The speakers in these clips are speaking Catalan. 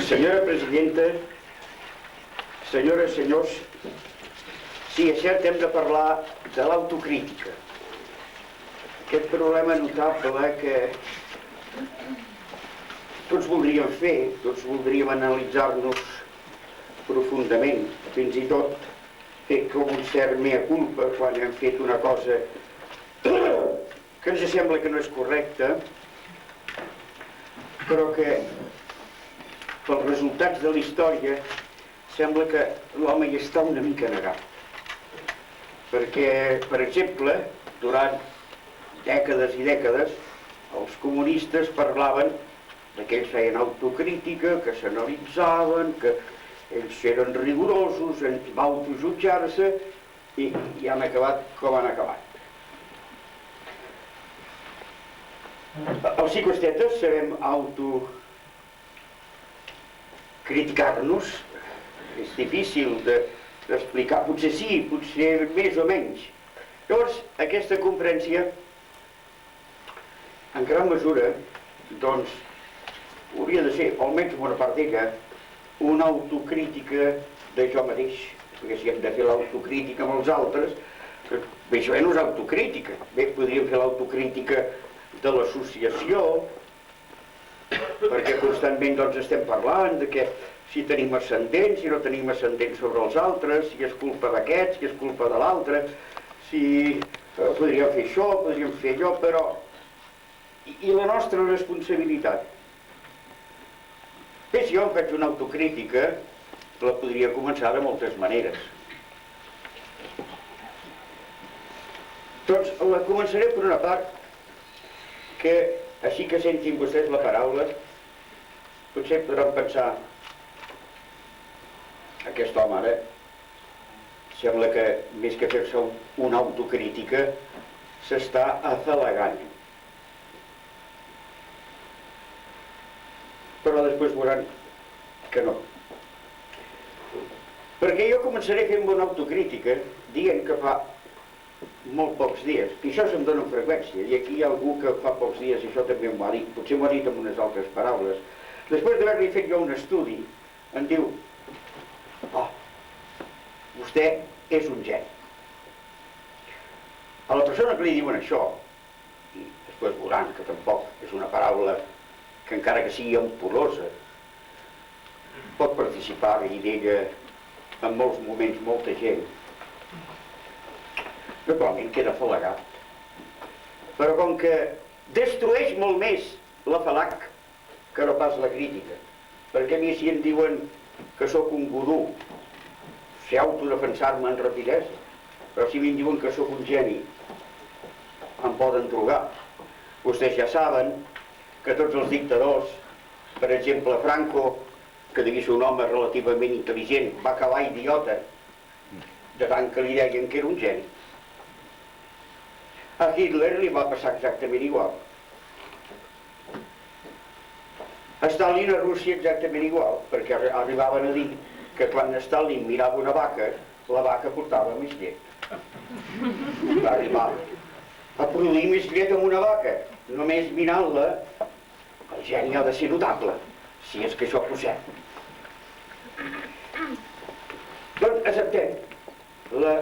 Senyora presidenta, senyores, senyors, sí, és cert, hem de parlar de l'autocrítica. Aquest problema notable que tots voldríem fer, tots voldríem analitzar-nos profundament, fins i tot fer com un cert mea culpa quan hem fet una cosa que ens sembla que no és correcta, però que pels resultats de la història sembla que l'home hi està una mica negat. Perquè, per exemple, durant dècades i dècades, els comunistes parlaven que ells feien autocrítica, que s'analitzaven, que ells eren rigorosos en autojutjar-se i han acabat com han acabat. Els psicoestetes sabem criticar-nos, és difícil d'explicar, potser sí, potser més o menys. Llavors, aquesta conferència, en gran mesura, doncs, hauria de ser, almenys una part d'ella, una autocrítica de jo mateix, perquè si hem de fer l'autocrítica amb els altres, bé, això no és autocrítica, bé, podríem fer l'autocrítica de l'associació, perquè constantment doncs estem parlant de que si tenim ascendent, si no tenim ascendent sobre els altres, si és culpa d'aquest, si és culpa de l'altre, si podríem fer això, podríem fer allò, però... I la nostra responsabilitat? Bé, si jo em faig una autocrítica, la podria començar de moltes maneres. Doncs la començaré per una part que, així que sentin vostès la paraula, potser podran pensar aquest home ara sembla que més que fer-se una autocrítica s'està afalagant. Però després veuran que no. Perquè jo començaré fent una autocrítica dient que fa molt pocs dies, i això se'm dona amb freqüència, i aquí hi ha algú que fa pocs dies, i això també m'ho ha dit, potser m'ho ha dit amb unes altres paraules, després d'haver-li fet jo un estudi, em diu, oh, vostè és un geni. A la persona que li diuen això, i després veuran que tampoc és una paraula que encara que sigui ampul·losa, pot participar-hi d'ella en molts moments molta gent, naturalment queda afalagat. Però com que destrueix molt més l'afalac que no pas la crítica, perquè a mi si em diuen que sóc un gurú, sé autodefensar-me en rapidesa, però si em diuen que sóc un geni, em poden drogar. Vostès ja saben que tots els dictadors, per exemple Franco, que devia ser un home relativament intel·ligent, va acabar idiota, de tant que li deien que era un geni. A Hitler li va passar exactament igual. A Stalin a Rússia exactament igual, perquè arribaven a dir que quan Stalin mirava una vaca, la vaca portava més llet. Va arribar a produir més llet amb una vaca. Només mirant-la, el geni ha de ser notable, si és que això posem. Doncs acceptem la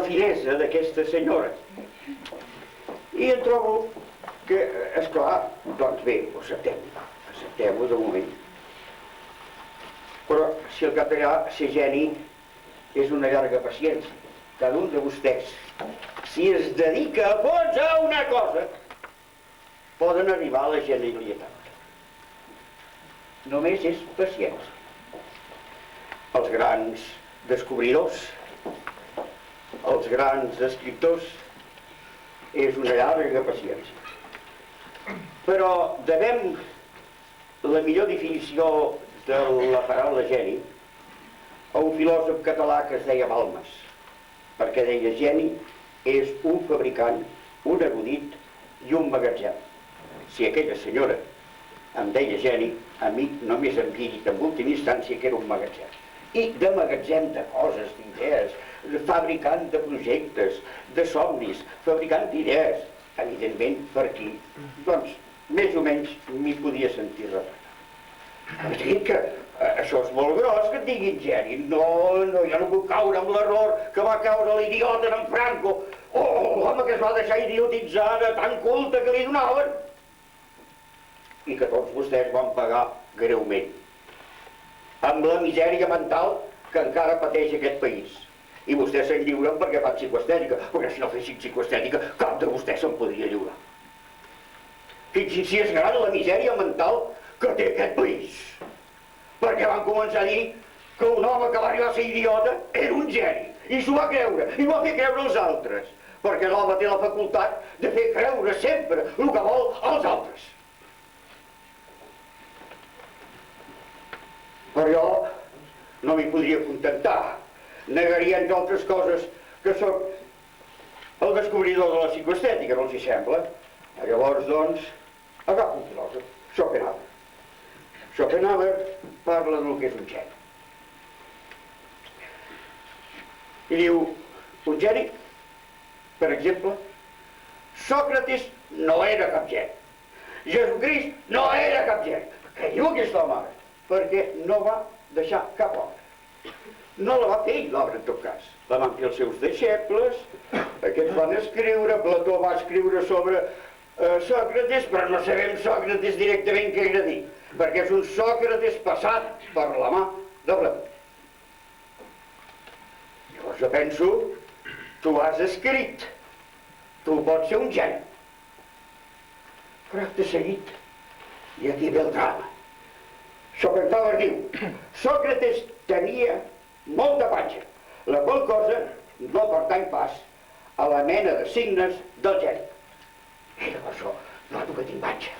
finesa d'aquesta senyora. I em trobo que, esclar, doncs bé, ho acceptem-ho de moment. Però si el capellà ser geni és una llarga paciència, cada un de vostès, si es dedica a fons a una cosa, poden arribar a la genialitat. Només és paciència. Els grans descobridors, els grans escriptors, és una llarga paciència. Però devem la millor definició de la paraula geni a un filòsof català que es deia Balmes, perquè deia geni és un fabricant, un erudit i un magatzem. Si aquella senyora em deia geni, a mi només em havia dit en última instància que era un magatzem. i de magatzem de coses, d'idees, fabricant de projectes, de somnis, fabricant d'idees. Evidentment, per aquí, doncs, més o menys m'hi podia sentir retratat. És dir que això és molt gros, que et diguin geni. No, jo no puc caure amb l'error que va caure l'idiota en Franco, o l'home que es va deixar idiotitzar de tan culte que li donaven, i que tots vostès van pagar greument, amb la misèria mental que encara pateix aquest país. I vostès se'n lliuren perquè fan psicoestètica, perquè si no fessin psicoestètica, cap de vostès se'n podria lliurar. Fixin si és gran la misèria mental que té aquest país. Perquè van començar a dir que un home que va arribar a ser idiota era un geni, i s'ho va creure, i ho va fer creure als altres, perquè l'home té la facultat de fer creure sempre el que vol als altres. Però jo no m'hi podria contentar. Negaria, entre altres coses, que sóc el descobridor de la psicoestètica, no els hi sembla? Llavors, doncs, agafo un filòsof, Schopenhauer. Schopenhauer parla del que és un geni. I diu, un geni, per exemple, Sòcrates no era cap geni. Jesucrist no era cap geni. Què diu aquest home? Perquè no va deixar cap obra. No la va fer ell, l'obra, en tot cas. La van fer els seus deixebles, aquests van escriure, Plató va escriure sobre Sòcrates, però no sabem Sòcrates directament què era dir, perquè és un Sòcrates passat per la mà de Plató. Llavors jo penso, tu has escrit, tu pots ser un geni. Però acte seguit, i aquí ve el drama. Schopenhauer diu, Sòcrates tenia molta panxa, la qual cosa no pertany pas a la mena de signes del geni. I llavors jo noto que tinc panxa.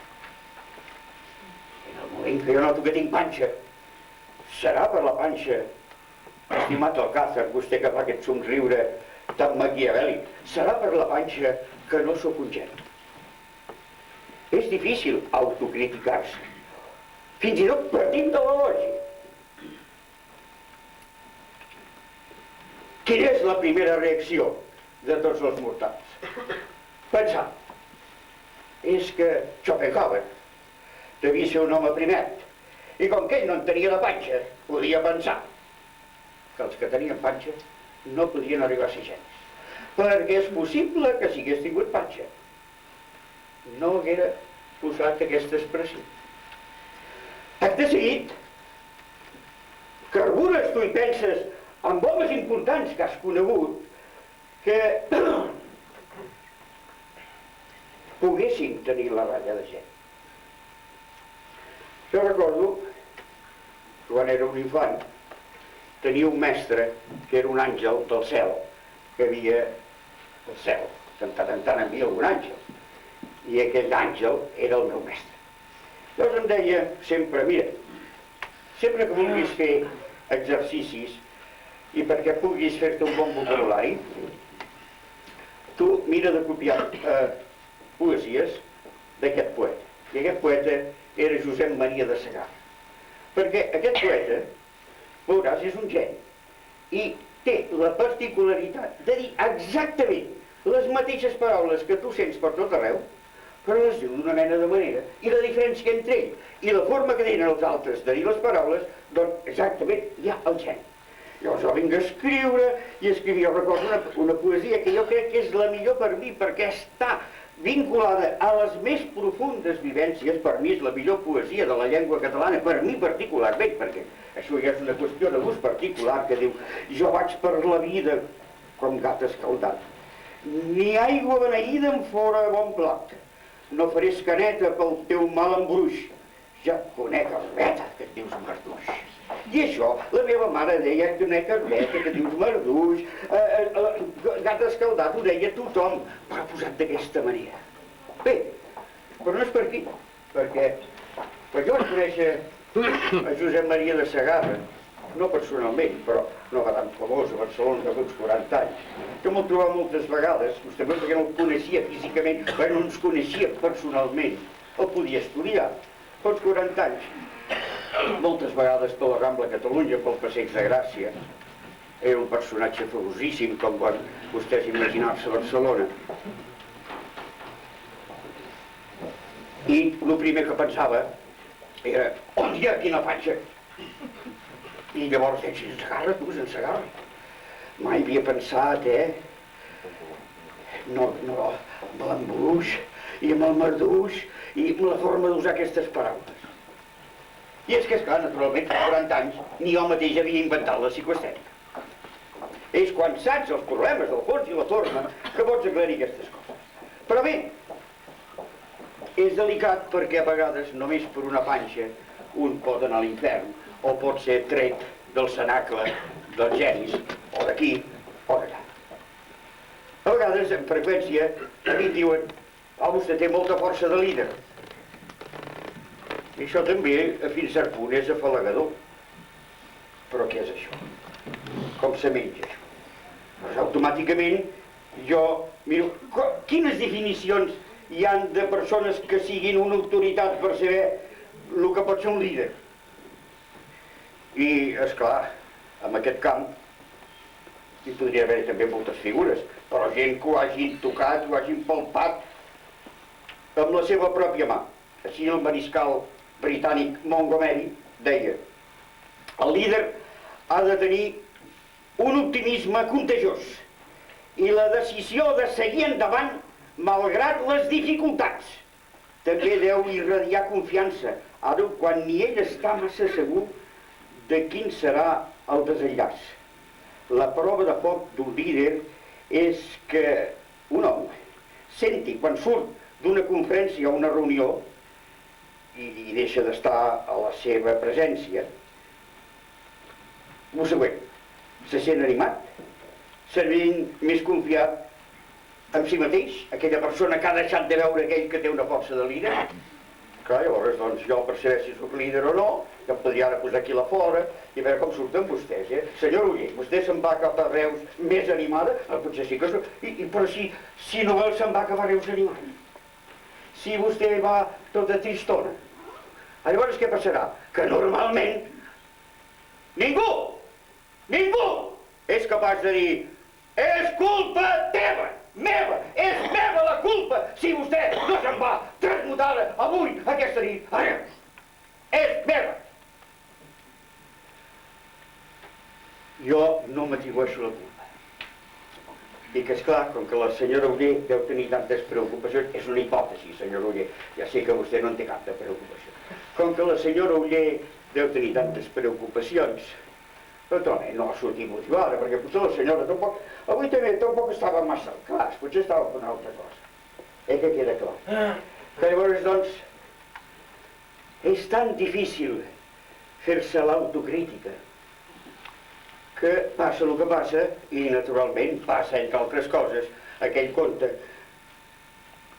En el moment que jo noto que tinc panxa, serà per la panxa, estimat Alcázar, vostè que fa aquest somriure tan maquiavèlic, serà per la panxa que no sóc un geni. És difícil autocriticar-se, fins i tot partint de la lògica. Quina és la primera reacció de tots els mortals? Pensar. És que Schopenhauer devia ser un home primet, i com que ell no en tenia la panxa, podia pensar que els que tenien panxa no podien arribar a ser genis. Perquè és possible que si hagués tingut panxa no haguera posat aquesta expressió. Acte seguit, carbures tu i penses amb homes importants que has conegut que poguessin tenir la ratlla de gent. Jo recordo, quan era un infant, tenia un mestre que era un àngel del cel, que havia al cel. De tant en tant havia algun àngel, i aquell àngel era el meu mestre. Llavors em deia sempre, mira, sempre que vulguis fer exercicis i perquè puguis fer-te un bon vocabulari, tu mira de copiar poesies d'aquest poeta. I aquest poeta era Josep Maria de Segarra. Perquè aquest poeta, veuràs, és un geni. I té la particularitat de dir exactament les mateixes paraules que tu sents per tot arreu, però les diu d'una mena de manera. I la diferència entre ell i la forma que tenen els altres de dir les paraules, doncs exactament hi ha el geni. Llavors jo vinc a escriure i escrivia, jo recordo una poesia que jo crec que és la millor per mi, perquè està vinculada a les més profundes vivències. Per mi és la millor poesia de la llengua catalana, per mi particularment, perquè això ja és una qüestió de gust particular, que diu, jo vaig per la vida com gat escaldat, ni aigua beneïda em fora bon plat, no faré escaneta pel teu mal embruix, ja et conec, Arbeta, que et dius marduix. I això, la meva mare deia que conec Arbeta, que et dius marduix, gat escaldat ho deia tothom, però posat d'aquesta manera. Bé, però no és per aquí, perquè jo vaig conèixer a Josep Maria de Segarra, no personalment, però no va tan famós a Barcelona que fa uns 40 anys. Jo me'l trobava moltes vegades, justament perquè no el coneixia físicament, però no ens coneixia personalment. El podia estudiar, fa uns 40 anys. moltes vegades per la Rambla Catalunya, pel Passeig de Gràcia. Era un personatge famosíssim, com van vostès imaginar-se a Barcelona. I el primer que pensava era, on hi ha quina fatxa? I llavors deia, sense garra, tu, sense garra. Mai havia pensat, No, amb l'embruix i amb el marduix i amb la forma d'usar aquestes paraules. I és que, esclar, naturalment, fa 40 anys, ni jo mateix havia inventat la psicoestètica. És quan saps els problemes del fons i la forma que pots aclarir aquestes coses. Però bé, és delicat perquè a vegades només per una panxa un pot anar a l'infern o pot ser tret del cenacle dels genis, o d'aquí o d'allà. A vegades, en freqüència, a mi em diuen vostè té molta força de líder. I això també, fins a cert punt, és afalagador. Però què és això? Com se menja això? Doncs automàticament jo miro quines definicions hi han de persones que siguin una autoritat per saber el que pot ser un líder. I, esclar, en aquest camp hi podria haver també moltes figures, però gent que ho hagin tocat, ho hagin palpat amb la seva pròpia mà. Així el mariscal britànic Montgomery deia: el líder ha de tenir un optimisme contagiós i la decisió de seguir endavant malgrat les dificultats. També deu irradiar confiança, ara quan ni ell està massa segur de quin serà el desenllaç. La prova de foc d'un líder és que un home senti quan surt d'una conferència o una reunió i deixa d'estar a la seva presència el següent: se sent animat, servint més confiat en si mateix, aquella persona que ha deixat de veure aquell que té una força de líder. Clar, llavors, doncs, jo per saber si soc líder o no, ja em podria ara posar aquí a la fora i a veure com surten vostès, Senyor Oller, vostè se'n va cap a Reus més animada? Potser sí que soc... Però si no se'n va cap a Reus animada. Si vostè va tota tristona. Llavors, què passarà? Que normalment ningú és capaç de dir és culpa teva, meva, és meva la culpa si vostè no se'n va transmutada avui, aquesta nit, a Reus. És meva. Jo no m'atribueixo la culpa. I que, esclar, com que la senyora Oller deu tenir tantes preocupacions, és una hipòtesi, senyora Oller, ja sé que vostè no en té cap de preocupació. Com que la senyora Oller deu tenir tantes preocupacions, naturalment no ha sortit motivada, perquè potser la senyora tampoc, avui també tampoc estava massa clar, potser estava fent una altra cosa. Que queda clar. Que llavors, doncs, és tan difícil fer-se l'autocrítica que passa el que passa i, naturalment, passa, entre altres coses, aquell conte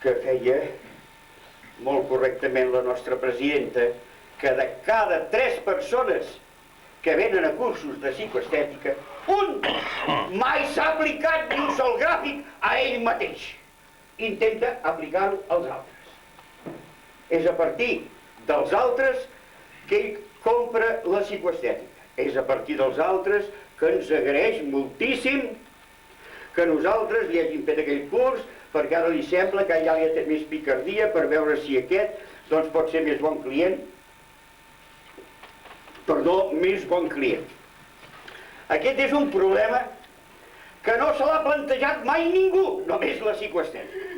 que feia molt correctament la nostra presidenta, que de cada 3 persones que venen a cursos de psicoestètica, un mai s'ha aplicat ni un sol gràfic a ell mateix. Intenta aplicar-ho als altres. És a partir dels altres que ell compra la psicoestètica. És a partir dels altres que ens agraeix moltíssim que nosaltres li hàgim fet aquell curs, perquè ara li sembla que ja li ha fet més picardia per veure si aquest doncs, pot ser més bon client. Perdó, més bon client. Aquest és un problema que no se l'ha plantejat mai ningú, només la psicoestètica.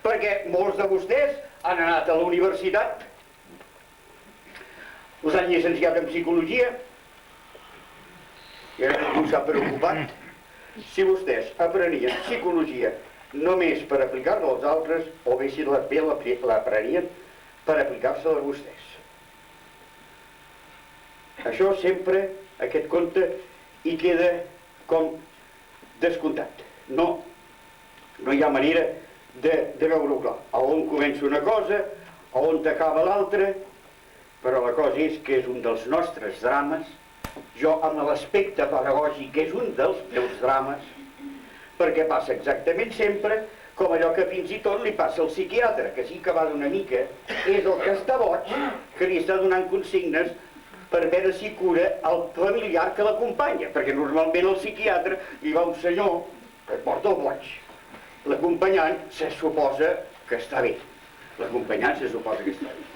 Perquè molts de vostès han anat a la universitat, us han llicenciat en psicologia, i ara ningú s'ha preocupat si vostès aprenien psicologia només per aplicar-la als altres o bé si l'aprenien per aplicar-se-la a vostès. Això sempre, aquest conte, hi queda com descomptat. No hi ha manera de veure-ho clar. A on comença una cosa, a on acaba l'altra, però la cosa és que és un dels nostres drames. Jo, amb l'aspecte pedagògic, és un dels meus drames, perquè passa exactament sempre com allò que fins i tot li passa al psiquiatre, que sí que va d'una mica, és el que està boig, que li està donant consignes per veure si cura el familiar que l'acompanya, perquè normalment el psiquiatre hi va un senyor que et porta el boig. L'acompanyant se suposa que està bé. L'acompanyant se suposa que està bé.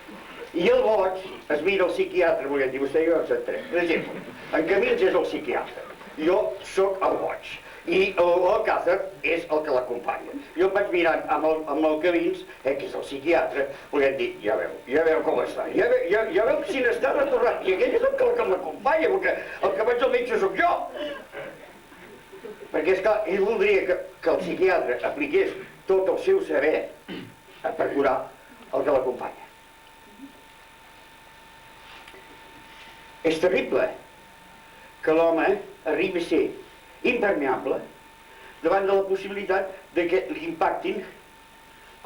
I el boig es mira el psiquiatre, volent dir, vostè i jo ens entrem. Per exemple, en Camils és el psiquiatre, jo sóc el boig, i l'Alcázar és el que l'acompanya. Jo em vaig mirant amb el Camils, que és el psiquiatre, volent dir, ja veu com està, ja veu si n'està retornant, i aquell és el que m'acompanya, perquè el que vaig al metge sóc jo. Perquè, esclar, ell voldria que el psiquiatre apliqués tot el seu saber per curar el que l'acompanya. És terrible que l'home arribi a ser impermeable davant de la possibilitat de que li impactin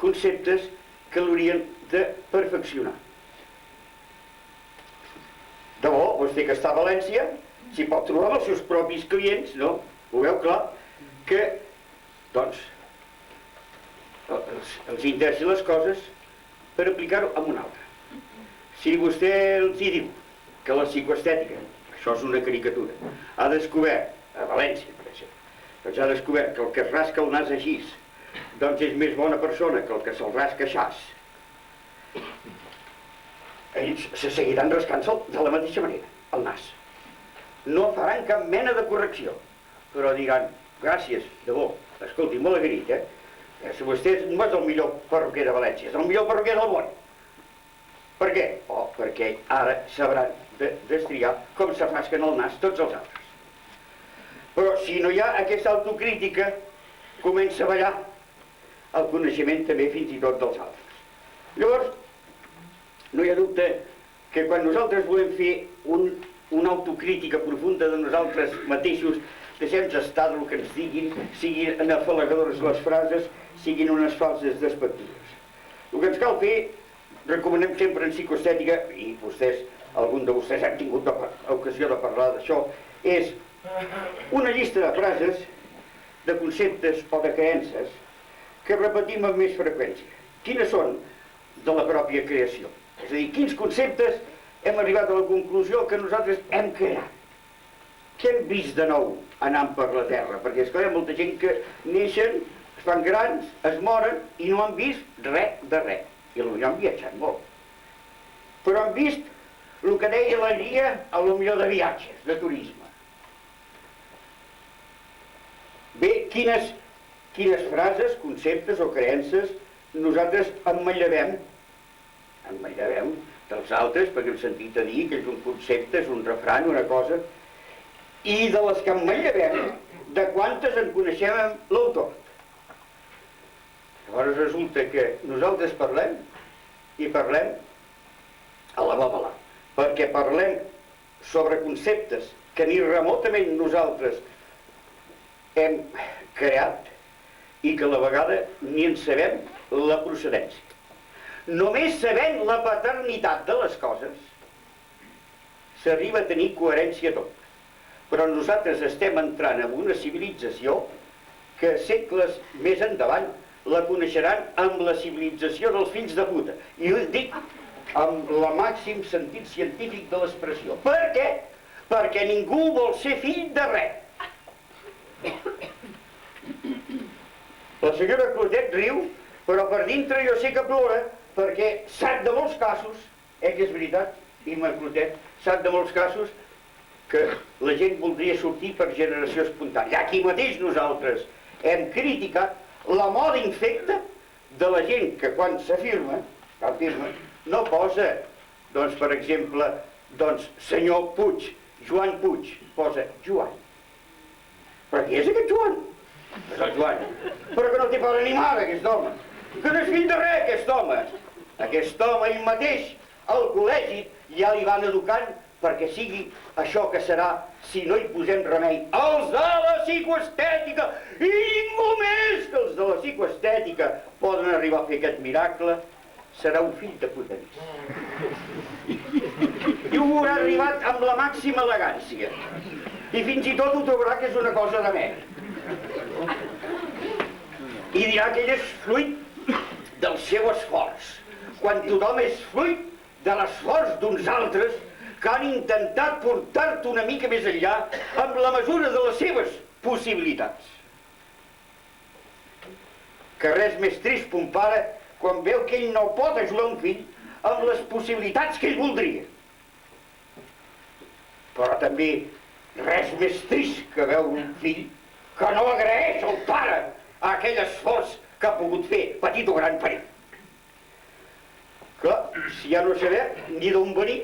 conceptes que l'haurien de perfeccionar. De bo, vostè que està a València, s'hi pot trobar amb els seus propis clients, no? Ho veu clar? Que, doncs, els interessi les coses per aplicar-ho a un altre. Si vostè els hi diu que la psicoestètica, això és una caricatura, ha descobert, a València, per exemple, doncs ha descobert que el que es rasca el nas així, doncs és més bona persona que el que se'l rasca aixàs. Ells se seguiran rascant-se'l de la mateixa manera, el nas. No faran cap mena de correcció, però diran, gràcies, de bo, escolti, molt agraït, si vostè no és el millor perruquer de València, és el millor perruquer del món. Per què? Oh, perquè ara sabran destriar com se rasquen el nas tots els altres. Però si no hi ha aquesta autocrítica, comença a ballar el coneixement també fins i tot dels altres. Llavors, no hi ha dubte que quan nosaltres volem fer una autocrítica profunda de nosaltres mateixos, deixem estar del que ens diguin, siguin afalagadores les frases, siguin unes falses despectives. El que ens cal fer, recomanem sempre en psicoestètica, i vostès, algun de vostès han tingut ocasió de parlar d'això, és una llista de frases, de conceptes o de creences que repetim amb més freqüència. Quines són de la pròpia creació? És a dir, quins conceptes hem arribat a la conclusió que nosaltres hem creat? Què hem vist de nou anant per la Terra? Perquè, esclar, hi ha molta gent que neixen, es fan grans, es moren i no han vist res de res. I potser han viatjat molt. Però han vist el que deia la guia, a lo millor de viatges, de turisme. Bé, quines frases, conceptes o creences nosaltres emmallevem dels altres, perquè hem sentit a dir que és un concepte, és un refran, una cosa, i de les que emmallevem, de quantes en coneixem l'autor. Llavors resulta que nosaltres parlem a la babalà, perquè parlem sobre conceptes que ni remotament nosaltres hem creat i que a la vegada ni en sabem la procedència. Només sabent la paternitat de les coses s'arriba a tenir coherència tot. Però nosaltres estem entrant en una civilització que segles més endavant la coneixeran amb la civilització dels fills de puta. I ho dic amb el màxim sentit científic de l'expressió. Per què? Perquè ningú vol ser fill de res. La senyora Clotet riu, però per dintre jo sé que plora, perquè sap de molts casos, que és veritat, Imma Clotet, sap de molts casos que la gent voldria sortir per generació espontània. Aquí mateix nosaltres hem criticat la moda infecta de la gent que quan s'afirma, no posa, doncs, per exemple, doncs, senyor Puig, Joan Puig, posa Joan. Però qui és aquest Joan? És el Joan. Però que no té pare ni mare, aquest home. Que no és fill de res, aquest home. Aquest home ell mateix, al col·legi, ja li van educant perquè sigui això que serà, si no hi posem remei, els de la psicoestètica, i ningú més que els de la psicoestètica poden arribar a fer aquest miracle, serà un fill de putanís. I ho haurà arribat amb la màxima elegància. I fins i tot ho trobarà que és una cosa de mena. I dirà que ell és fruit del seu esforç, quan tothom és fruit de l'esforç d'uns altres que han intentat portar-te una mica més enllà amb la mesura de les seves possibilitats. Que res més trist per un pare quan veu que ell no pot ajudar un fill amb les possibilitats que ell voldria. Però també res més trist que veure un fill que no agraeix al pare a aquell esforç que ha pogut fer, petit o gran, per ell. Clar, si ja no sabem ni d'on venir,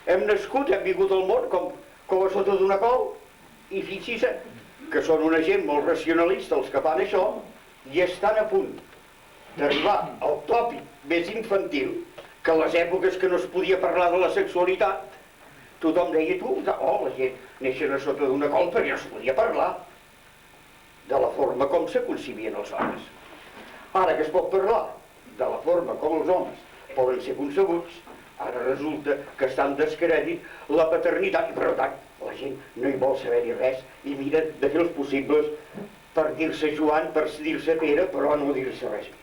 hem nascut, hem vingut al món com a sota d'una col, i fixi-se que són una gent molt racionalista els que fan això, i estan a punt d'arribar al tòpic més infantil, que a les èpoques que no es podia parlar de la sexualitat, tothom deia, la gent neixen a sota d'una col perquè no es podia parlar de la forma com se concebien els homes. Ara que es pot parlar de la forma com els homes poden ser concebuts, ara resulta que està en descrèdit la paternitat i, per tant, la gent no hi vol saber ni res i mira de fer els possibles per dir-se Joan, per dir-se Pere, però no dir-se res més.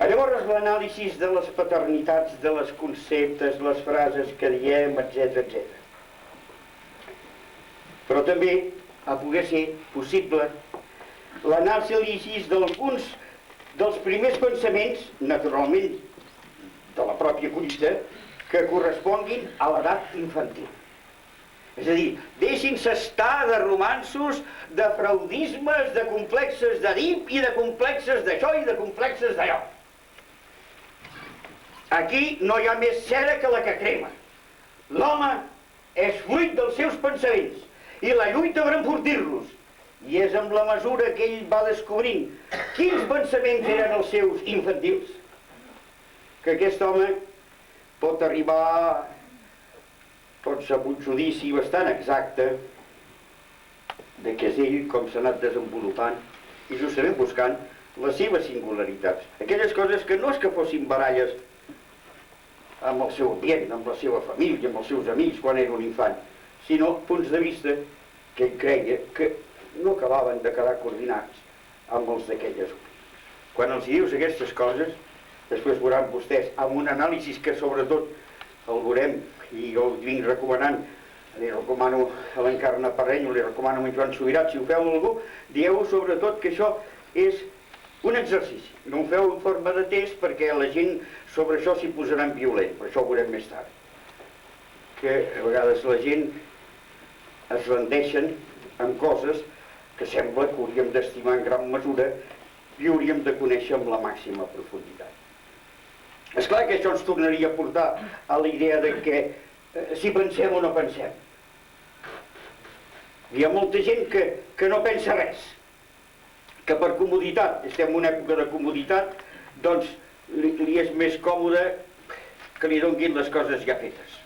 Llavors l'anàlisi de les paternitats, de les conceptes, les frases que diem, etc. Però també, a poder ser possible, l'anàlisi d'alguns dels primers pensaments, naturalment de la pròpia collita, que corresponguin a l'edat infantil. És a dir, deixin-se estar de romanços, de freudismes, de complexes d'Edip i de complexes d'això i de complexes d'allò. Aquí no hi ha més cera que la que crema. L'home és fruit dels seus pensaments i la lluita per enfortir-los. I és amb la mesura que ell va descobrint quins pensaments eren els seus infantils que aquest home pot arribar, tot sap un judici bastant exacte de què és ell, com s'ha anat desenvolupant i justament buscant les seves singularitats. Aquelles coses que no és que fossin baralles amb el seu ambient, amb la seva família, amb els seus amics quan era un infant, sinó punts de vista que ell creia que no acabaven de quedar coordinats amb els d'aquelles opinions. Quan els dius aquestes coses, després veuran vostès, amb un anàlisi que sobretot el veurem, i jo el vinc recomanant, li recomano a l'Encarna Parrenyo, li recomano a en Joan Subirat, si ho feu amb algú, dieu sobretot que això és un exercici. No ho feu en forma de test perquè la gent sobre això s'hi posarà en violent, però això ho veurem més tard. Que a vegades la gent es rendeixen amb coses que sembla que hauríem d'estimar en gran mesura i hauríem de conèixer amb la màxima profunditat. És clar que això ens tornaria a portar a la idea de que si pensem o no pensem. Hi ha molta gent que no pensa res, que per comoditat, estem en una època de comoditat, doncs li és més còmode que li donguin les coses ja fetes.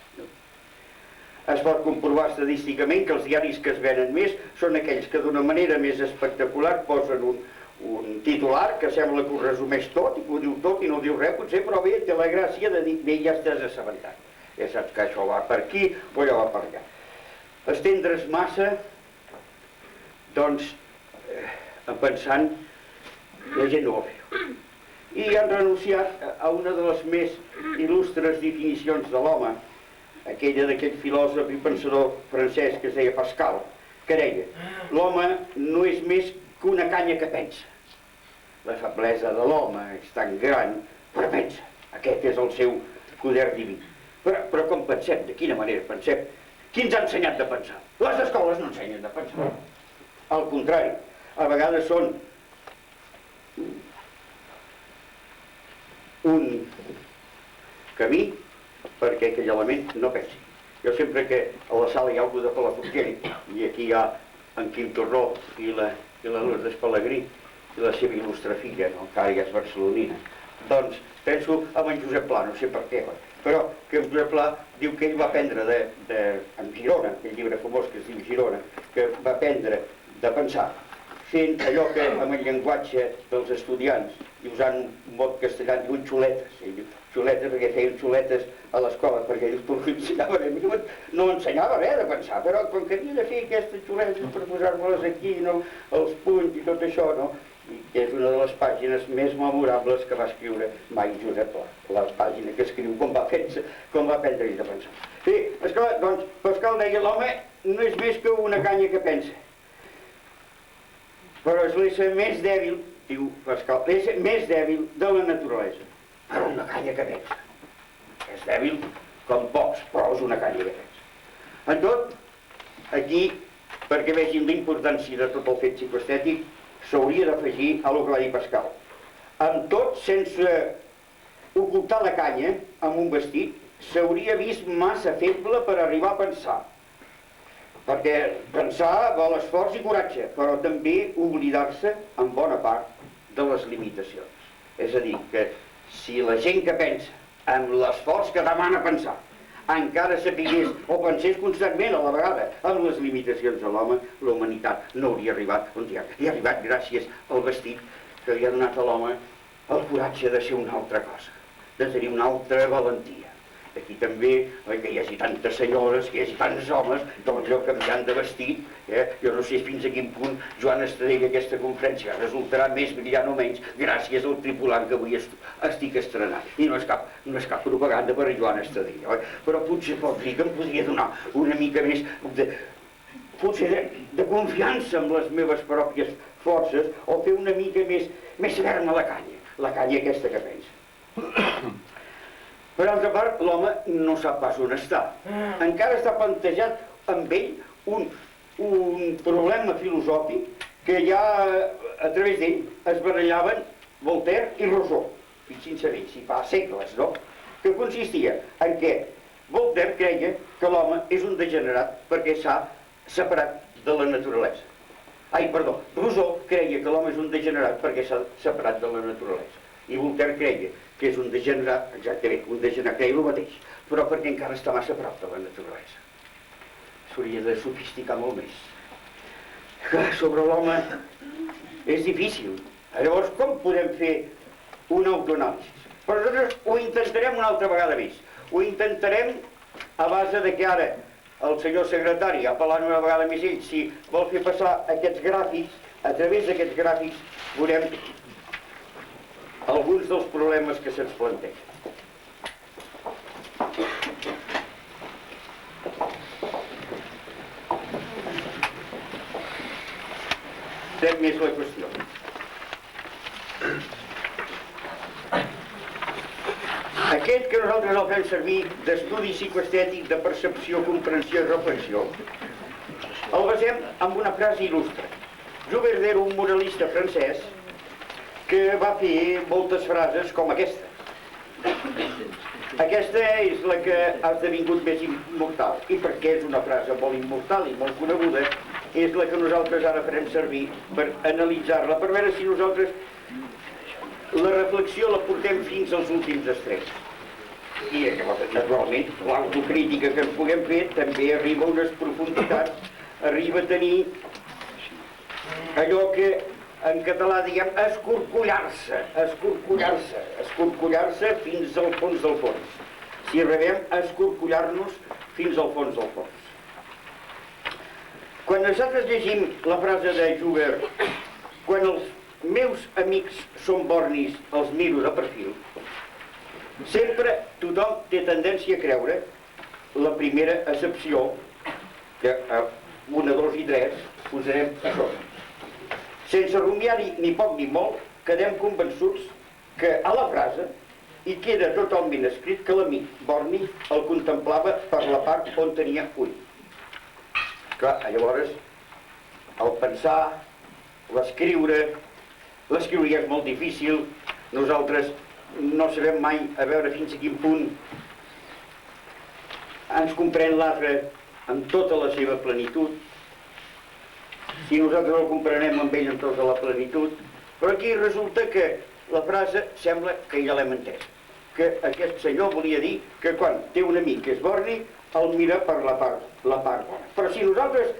Es pot comprovar estadísticament que els diaris que es venen més són aquells que d'una manera més espectacular posen un titular que sembla que ho resumeix tot i que ho diu tot i no diu res, potser, però bé, té la gràcia de dir, bé, ja estàs assabentat. Ja saps que això va per aquí o allò va per allà. Estendre's massa, doncs, pensant, la gent no ho fa. I han renunciat a una de les més il·lustres definicions de l'home, aquella d'aquell filòsof i pensador francès que es deia Pascal, que deia, l'home no és més que una canya que pensa. La feblesa de l'home és tan gran, però pensa. Aquest és el seu poder diví. Però com pensem? De quina manera pensem? Qui ens ha ensenyat de pensar? Les escoles no ensenyen de pensar. Al contrari, a vegades són un camí perquè aquell element no pensi. Jo sempre que a la sala hi ha algú de Palafrugell i aquí hi ha en Quim Torró i la Lourdes Pellegrí i la seva il·lustre filla, encara ja és barcelonina, doncs penso en Josep Pla, no sé per què, però que en Josep Pla diu que ell va aprendre en Girona, aquell llibre famós que es diu Girona, que va aprendre de pensar fent allò que amb el llenguatge dels estudiants i usant un mot castellà diuen xuletes. Xuletes perquè feien xuletes a l'escola, perquè ells no ensenyaven a mi, no ensenyava res de pensar, però com que havia de fer aquestes xuletes per posar-me-les aquí, no, els punys i tot això, no? I que és una de les pàgines més memorables que va escriure mai Josep Pla, la pàgina que escriu com va aprendre ell a pensar. Sí, esclar, doncs Pascal deia, l'home no és més que una canya que pensa, però és l'ésser més dèbil, diu Pascal, l'ésser més dèbil de la naturalesa, però una canya que pensa. És dèbil com pocs, però és una canya que pensa. En tot, aquí, perquè vegin l'importància de tot el fet psicoestètic, s'hauria d'afegir a el que va dir Pascal. Amb tot, sense ocultar la canya amb un vestit, s'hauria vist massa feble per arribar a pensar. Perquè pensar vol esforç i coratge, però també oblidar-se en bona part de les limitacions. És a dir, que si la gent que pensa amb l'esforç que demana pensar encara sapigués o pensés constantment a la vegada amb les limitacions de l'home, la humanitat no hauria arribat on hi ha. I ha arribat gràcies al vestit que li ha donat a l'home el coratge de ser una altra cosa, de tenir una altra valentia. Aquí també, que hi hagi tantes senyores, que hi hagi tants homes, doncs allò canviant de vestit, jo no sé fins a quin punt Joan Estadella aquesta conferència resultarà més brillant o menys gràcies al tripulant que avui estic estrenant. I no és cap propaganda per a Joan Estadella, però potser pot dir que em podria donar una mica més de confiança en les meves pròpies forces o fer una mica més ferma la canya aquesta que pensa. Per altra part, l'home no sap pas on està. Encara està plantejat amb ell un problema filosòfic que ja a través d'ell es barallaven Voltaire i Rousseau, fixin-se bé, si fa segles, no? Que consistia en què Voltaire creia que l'home és un degenerat perquè s'ha separat de la naturalesa. Rousseau creia que l'home és un degenerat perquè s'ha separat de la naturalesa. I Voltaire creia que és un degenerat, exactament, un degenerat, creia el mateix, però perquè encara està massa a prop de la naturalesa. S'hauria de sofisticar molt més. Sobre l'home és difícil. Llavors, com podem fer un autoanàlisi? Però nosaltres ho intentarem una altra vegada més. Ho intentarem a base de que ara el senyor secretari, apel·lant una vegada més ell, si vol fer passar aquests gràfics, a través d'aquests gràfics veurem alguns dels problemes que se'ns plantegen. Fem més la qüestió. Aquest que nosaltres el fem servir d'estudi psicoestètic, de percepció, comprensió i reflexió, el basem en una frase il·lustre. Joubert era un moralista francès que va fer moltes frases com aquesta. Aquesta és la que ha esdevingut més immortal. I perquè és una frase molt immortal i molt coneguda, és la que nosaltres ara farem servir per analitzar-la, per veure si nosaltres la reflexió la portem fins als últims extrems. I naturalment l'autocrítica que ens puguem fer també arriba a unes profunditats, arriba a tenir allò que en català diguem escorcollar-se fins al fons del fons. Si arribem a escorcollar-nos fins al fons del fons. Quan nosaltres llegim la frase de Joubert, quan els meus amics són bornis, els miro de perfil, sempre tothom té tendència a creure la primera accepció, que a 1, 2 i 3 posarem això. Sense rumiar-hi ni poc ni molt, quedem convençuts que a la frase hi queda totalment escrit que l'amic borni el contemplava per la part on tenia ull. Clar, llavors, el pensar, l'escriure ja és molt difícil, nosaltres no sabem mai a veure fins a quin punt ens comprèn l'altre amb tota la seva plenitud, si nosaltres el comprenem amb ell en tota la plenitud, però aquí resulta que la frase sembla que ja l'hem entès, que aquest senyor volia dir que quan té un amic que és borni, el mira per la part bona. Però si nosaltres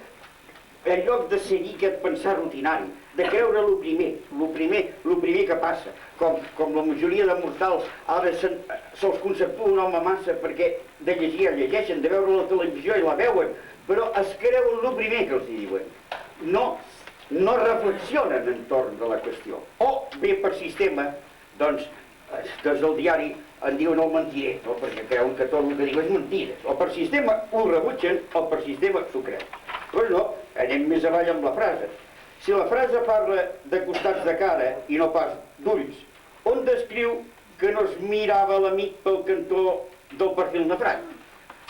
en lloc de seguir aquest pensar rutinari, de creure el primer que passa, com la majoria de mortals ara se'ls conceptua un home massa perquè de llegir el llegeixen, de veure la televisió i la veuen, però es creuen el primer que els diuen. No reflexionen entorn de la qüestió. O bé per sistema, doncs, des del diari en diuen el mentider, no? Perquè creuen que tot el que diu és mentida. O per sistema ho rebutgen o per sistema s'ho creuen. Doncs no, anem més avall amb la frase. Si la frase parla de costats de cara i no pas d'ulls, on descriu que no es mirava l'amic pel cantó del perfil nefrat?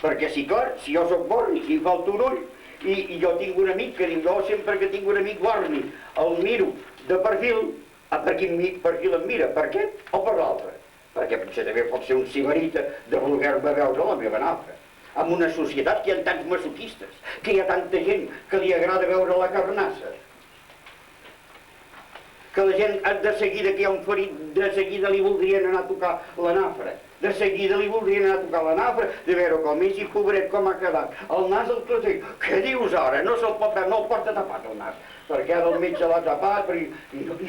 Perquè sí, clar, si jo soc borni, si em falta un ull, i jo tinc un amic que diu, jo sempre que tinc un amic borni, el miro de perfil, per quin perfil em mira? Per aquest o per l'altre? Perquè potser també pot ser un sibarita de voler-me veure la meva nafra. En una societat que hi ha tants masoquistes, que hi ha tanta gent que li agrada veure la carnassa, que la gent de seguida que hi ha un ferit, de seguida li voldrien anar a tocar la nafra, de seguida li voldrien anar a tocar la nafra, de veure com és i pobret com ha quedat, el nas del clatell. Què dius ara? No se'l pot veure, no el porta tapat el nas, perquè ara el metge l'ha tapat i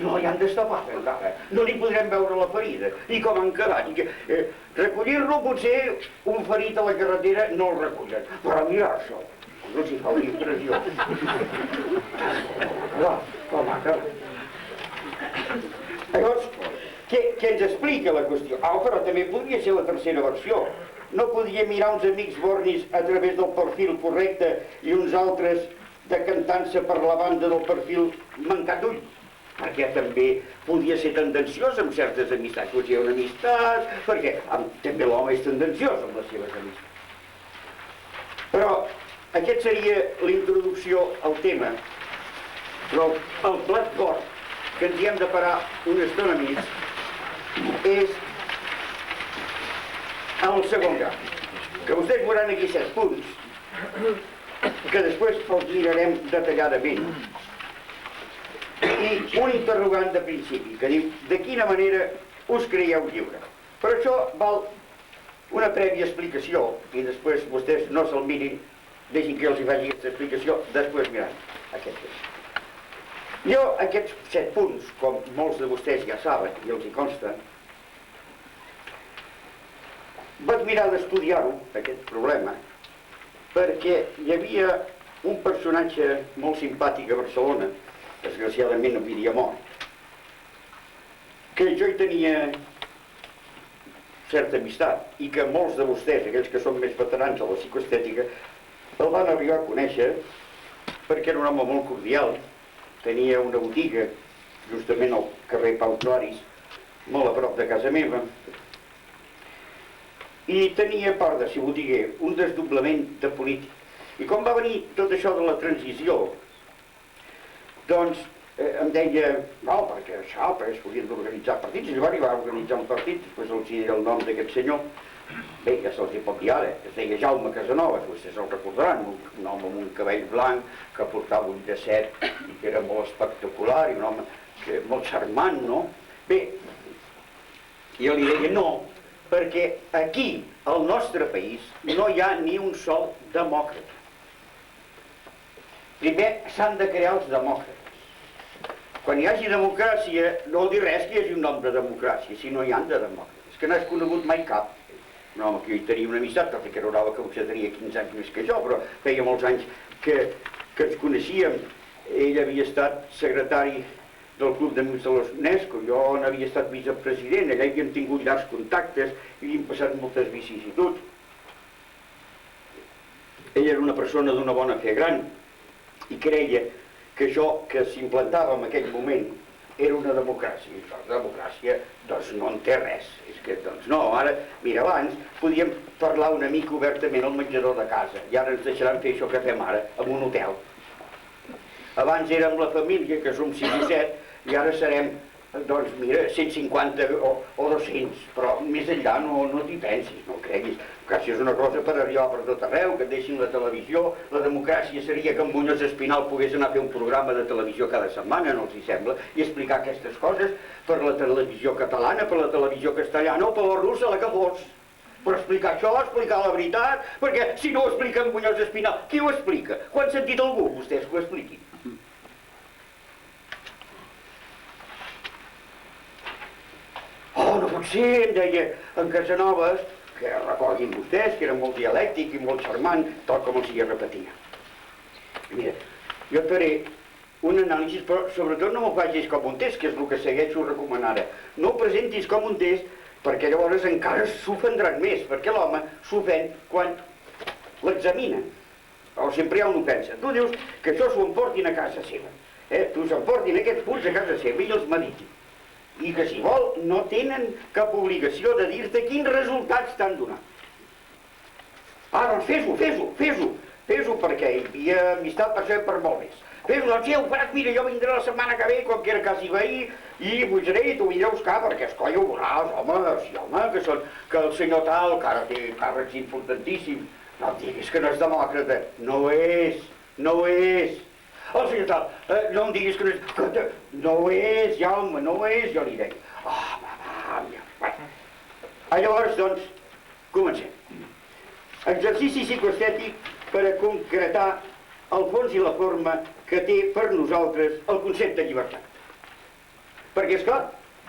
no hi han d'estapar encara, no li podrem veure la ferida, i com han quedat. Recollir-lo potser un ferit a la carretera no el recullen, però mirar-se'l, no s'hi fa una impressió. Com ha quedat. Llavors, què ens explica la qüestió? Però també podria ser la tercera versió. No podia mirar uns amics bornis a través del perfil correcte i uns altres decantant-se per la banda del perfil mancat d'ull, perquè també podia ser tendenciós amb certes amistats. Potser hi ha una amistat, perquè també l'home és tendenciós amb les seves amistats. Però aquest seria l'introducció al tema, però el plat fort que ens hi hem de parar una estona més és el segon gran, que vostès veuran aquí 7 punts, que després els mirarem detalladament. I un interrogant de principi, que diu, de quina manera us creieu lliure? Per això val una prèvia explicació, i després vostès no se'l mirin, deixin que els hi faci aquesta explicació, després miran aquest tema. Jo, aquests 7 punts, com molts de vostès ja saben, i els hi consta, vaig mirar d'estudiar-ho, aquest problema, perquè hi havia un personatge molt simpàtic a Barcelona, desgraciadament havia mort, que jo hi tenia certa amistat, i que molts de vostès, aquells que són més veterans a la psicoestètica, el van arribar a conèixer perquè era un home molt cordial, tenia una botiga justament al carrer Pau Claris, molt a prop de casa meva, i tenia part de ser botiguer un desdoblament de polític. I com va venir tot això de la transició, doncs em deia, no, perquè això, perquè s'haurien d'organitzar partits, i va arribar a organitzar un partit, després els diré el nom d'aquest senyor, bé, ja se'ls hi pot dir ara, es deia Jaume Casanovas, vostès el recordaran, un home amb un cabell blanc, que portava un llacet i que era molt espectacular, i un home molt charmant, no? Bé, jo li deia no, perquè aquí, al nostre país, no hi ha ni un sol demòcrata. Primer s'han de crear els demòcrates. Quan hi hagi democràcia, no vol dir res que hi hagi un nom de democràcia, si no hi han de demòcrates, que no has conegut mai cap. Un home que jo hi tenia una amistat, tot i que era una home que potser tenia 15 anys més que jo, però feia molts anys que ens coneixíem. Ell havia estat secretari del Club d'Amics de l'UNESCO, jo n'havia estat vicepresident, allà havíem tingut llargs contactes i havíem passat moltes vicissituds. Ell era una persona d'una bona fe gran i creia que això que s'implantava en aquell moment era una democràcia, i la democràcia doncs no en té res, és que doncs no, ara, mira, abans podíem parlar una mica obertament al menjador de casa, i ara ens deixaran fer això que fem ara, en un hotel. Abans érem la família, que som 6 o 7, i ara serem, doncs mira, 150 o 200, però més enllà no t'hi pensis, no creguis. Si és una cosa per arribar per tot arreu, que et deixin la televisió, la democràcia seria que en Muñoz Espinal pogués anar a fer un programa de televisió cada setmana, no els hi sembla, i explicar aquestes coses per la televisió catalana, per la televisió castellana o per la russa, la que fos. Per explicar això, explicar la veritat, perquè si no ho explica en Muñoz Espinal, qui ho explica? Ho han sentit algú, vostès que ho expliquin? potser em deia en Casanovas, que recordin vostès que era molt dialèctic i molt charmant, tal com els hi repetia. Mira, jo et faré un anàlisi, però sobretot no m'ho facis com un test, que és el que segueixo recomanant ara. No ho presentis com un test, perquè llavors encara s'ofendran més, perquè l'home s'ofèn quan l'examina. O sempre hi ha una ofensa. Tu dius que això s'ho emportin a casa seva. Tu s'emportin aquests punts a casa seva i els meditin. I que si vol no tenen cap obligació de dir-te quins resultats t'han donat. Doncs fes-ho perquè hi havia amistat per això i per molt més. Fes-ho, doncs ja ho faràs, mira, jo vindré la setmana que ve, quan quiera que s'hi veí, i pujaré i t'ho vindré a buscar, perquè escolla ho veuràs, home, que el senyor tal, que ara té càrrecs importantíssims, no em diguis que no és demòcrata, no ho és. El senyor tal, no em diguis que no és... No ho és, Jaume, no ho és, jo li deia. Llavors, doncs, comencem. Exercici psicoestètic per a concretar el fons i la forma que té per nosaltres el concepte de llibertat. Perquè, esclar,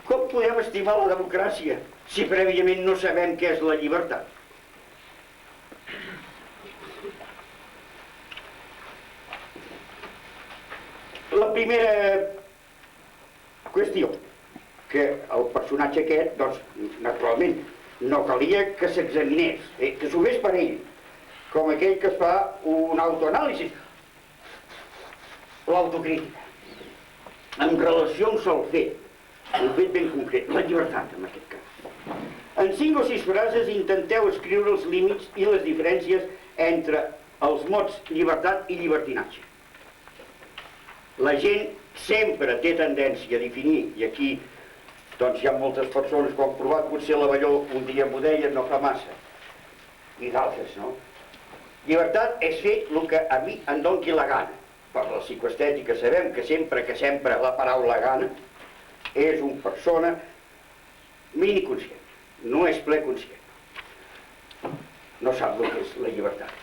com podem estimar la democràcia si prèviament no sabem què és la llibertat? La primera qüestió, que el personatge aquest, doncs, naturalment, no calia que s'examinés, que s'ho fes per ell, com aquell que es fa un autoanàlisi, l'autocrítica, en relació a un sol fet, un fet ben concret, la llibertat, en aquest cas. En 5 o 6 frases intenteu escriure els límits i les diferències entre els mots llibertat i llibertinatge. La gent sempre té tendència a definir, i aquí doncs hi ha moltes persones que ho han provat, potser l'Avelló un dia m'ho deien, no fa massa, i d'altres, no? Llibertat és fer el que a mi em doni la gana. Per la psicoestètica sabem que sempre la paraula gana és una persona miniconscient, no és ple conscient. No sap el que és la llibertat.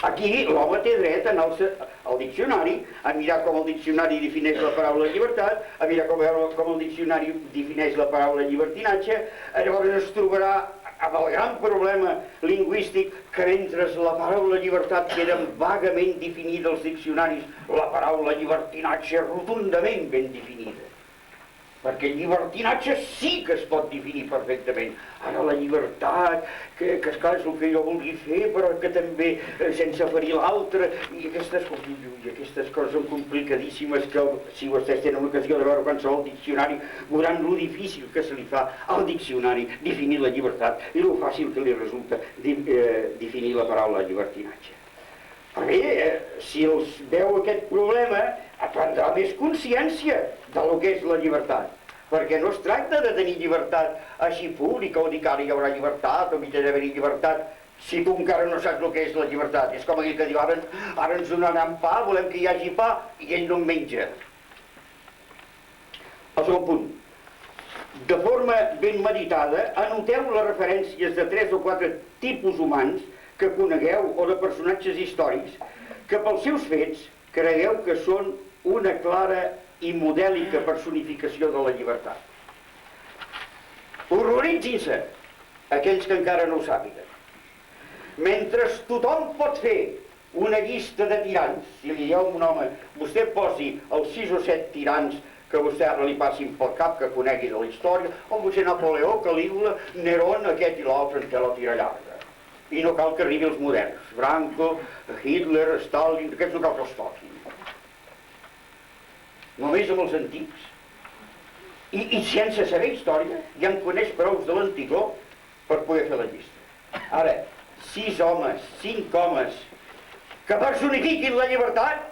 Aquí l'home té dret a anar al diccionari, a mirar com el diccionari defineix la paraula llibertat, a mirar com el diccionari defineix la paraula llibertinatge, llavors es trobarà amb el gran problema lingüístic que mentre la paraula llibertat queda vagament definida als diccionaris, la paraula llibertinatge rotundament ben definida. Perquè llibertinatge sí que es pot definir perfectament. Ara la llibertat, que esclar és el que jo vulgui fer, però que també sense ferir l'altre, i aquestes coses són complicadíssimes que si vostès tenen l'ocasió de veure qualsevol diccionari veuran lo difícil que se li fa al diccionari definir la llibertat i lo fàcil que li resulta definir la paraula llibertinatge. Però bé, si els veu aquest problema, prendrà més consciència del que és la llibertat. Perquè no es tracta de tenir llibertat així pública o dir que ara hi haurà llibertat o mitja d'haver-hi llibertat si tu encara no saps el que és la llibertat. És com aquell que diu, ara ens donaran pa, volem que hi hagi pa i ell no en menja. El segon punt. De forma ben meditada, anoteu les referències de 3 o 4 tipus humans que conegueu o de personatges històrics que pels seus fets cregueu que són una clara i modèlica personificació de la llibertat. Horroritzin-se aquells que encara no ho sàpiguen. Mentre tothom pot fer una llista de tirans, si li dieu a un home, vostè posi els 6 o 7 tirans que vostè ara li passin pel cap, que conegui de la història, o potser Napoleó, Calígula, Nerón, aquest i l'altre en té la tira llarga. I no cal que arribi els moderns, Franco, Hitler, Stalin, aquests no cal que els toquin. Només amb els antics. I sense saber història, ja en coneix prou de l'antigó per poder fer la llista. Ara, 6 homes, 5 homes, que personifiquin la llibertat,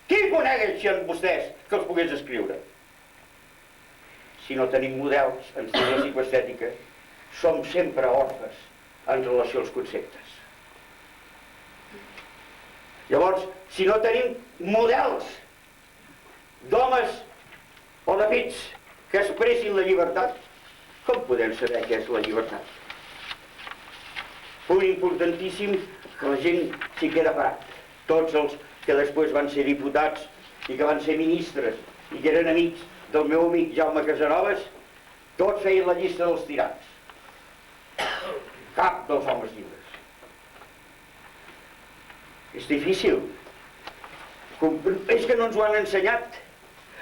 qui coneixen vostès que els pogués escriure? Si no tenim models en la psicoestètica, som sempre orfes en relació als conceptes. Llavors, si no tenim models d'homes o de fets que expressin la llibertat, com podem saber què és la llibertat? Punt importantíssim que la gent s'hi queda parat. Tots els que després van ser diputats i que van ser ministres i que eren amics del meu amic Jaume Casanovas, Tots feien la llista dels tirans. Cap dels homes lliures. És difícil. És que no ens ho han ensenyat.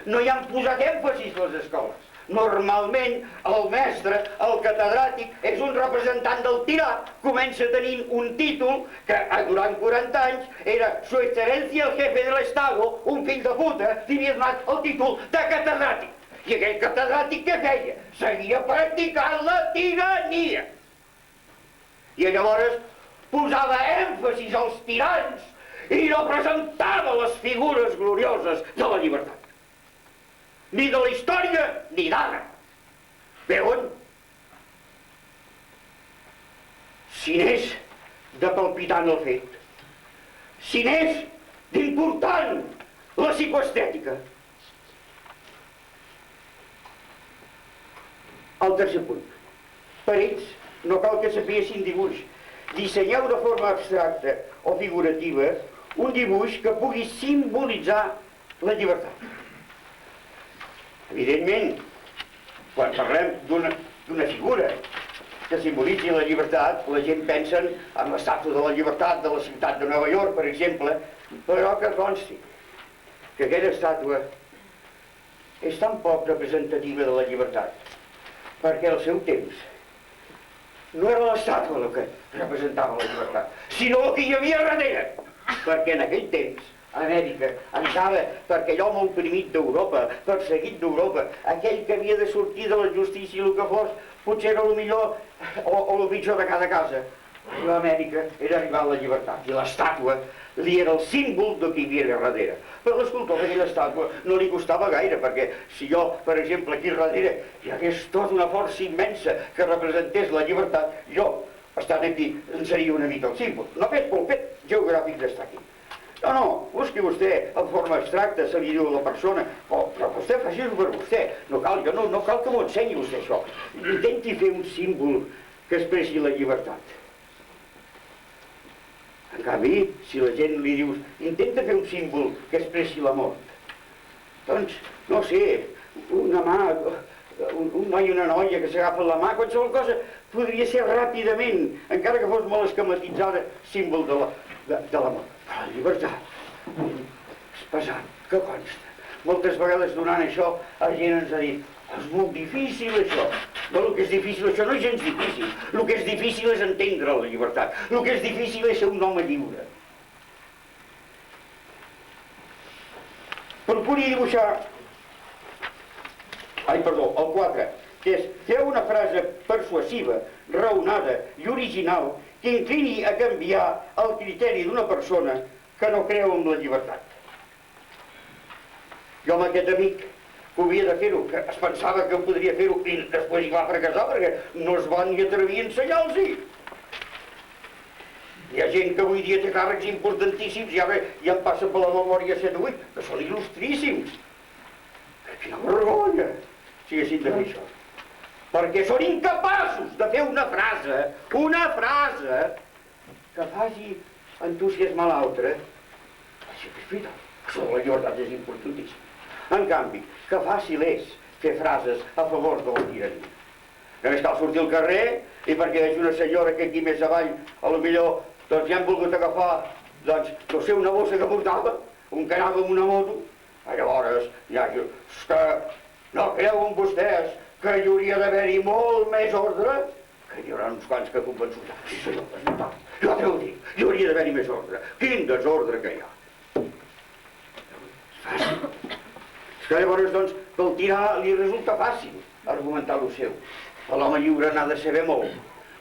No hi han posat èmfasis a les escoles. Normalment el mestre, el catedràtic, és un representant del tirà. Comença tenint un títol que durant 40 anys era Su Excelencia el Jefe del Estado, un fill de puta, li havia donat el títol de catedràtic. I aquell catedràtic què feia? Seguia practicant la tirania. I llavors posava èmfasis als tirans i no presentava les figures glorioses de la llibertat. Ni de la història, ni d'ara. Veuen? Si n'és de palpitant el fet, si n'és d'important la psicoestètica. El tercer punt. Per ells no cal que sapiguessin dibuix. Dissenyeu de forma abstracta o figurativa un dibuix que pugui simbolitzar la llibertat. Evidentment, quan parlem d'una figura que simbolitzi la llibertat, la gent pensa en l'estàtua de la llibertat de la ciutat de Nova York, per exemple, però que consti que aquella estàtua és tan poc representativa de la llibertat, perquè al seu temps no era l'estàtua el que representava la llibertat, sinó el que hi havia darrere, perquè en aquell temps Amèrica entrava perquè l'home oprimit d'Europa, perseguit d'Europa, aquell que havia de sortir de la justícia i el que fos, potser era el millor o el pitjor de cada casa. A Amèrica era arribar a la llibertat i l'estàtua li era el símbol de qui hi havia darrere. Però l'escultor d'aquella estàtua no li costava gaire, perquè si jo, per exemple, aquí darrere hi hagués tota una força immensa que representés la llibertat, jo, estant aquí, en seria una mica el símbol. No fet pel fet geogràfic d'estar aquí. No, busqui vostè en forma abstracta, se li diu a la persona, però vostè faci-ho per vostè, no cal que m'ho ensenyi vostè això. Intenti fer un símbol que expressi la llibertat. En canvi, si la gent li diu, intenta fer un símbol que expressi la mort, doncs, no sé, una mà, un noi i una noia que s'agafen la mà, qualsevol cosa podria ser ràpidament, encara que fos molt esquematitzada, símbol de la mort. Però la llibertat és pesat, que consta. Moltes vegades donant això, la gent ens ha dit, és molt difícil això. No, el que és difícil, això no és gens difícil. El que és difícil és entendre la llibertat. El que és difícil és ser un home lliure. Procuri dibuixar, el 4, que és fer una frase persuasiva, raonada i original que inclini a canviar el criteri d'una persona que no creu en la llibertat. Jo amb aquest amic que havia de fer-ho, que es pensava que podria fer-ho i després hi va fracassar perquè no es va ni atrevir a ensenyar-los-hi. Hi ha gent que avui dia té càrrecs importantíssims i ja em passa per la memòria 7 o 8, que són il·lustríssims. Quina vergonya si haguessin de fer això. Perquè són incapaços de fer una frase que faci entusiasmar l'altre. Això és veritat, això de la llibertat és importantíssim. En canvi, que fàcil és fer frases a favor de la tirania. Només cal sortir al carrer i perquè veig una senyora que aquí més avall, potser doncs ja han volgut agafar, doncs, no sé, una bossa que portava, un que anava amb una moto. Llavors, ja diu, que no creuen vostès que hi hauria d'haver-hi molt més ordre, que hi haurà uns quants que convençuts. Sí senyor, és veritat, jo t'ho dic, hi hauria d'haver-hi més ordre. Quin desordre que hi ha. És fàcil. És que llavors, doncs, pel tirà li resulta fàcil argumentar lo seu. L'home lliure n'ha de saber molt.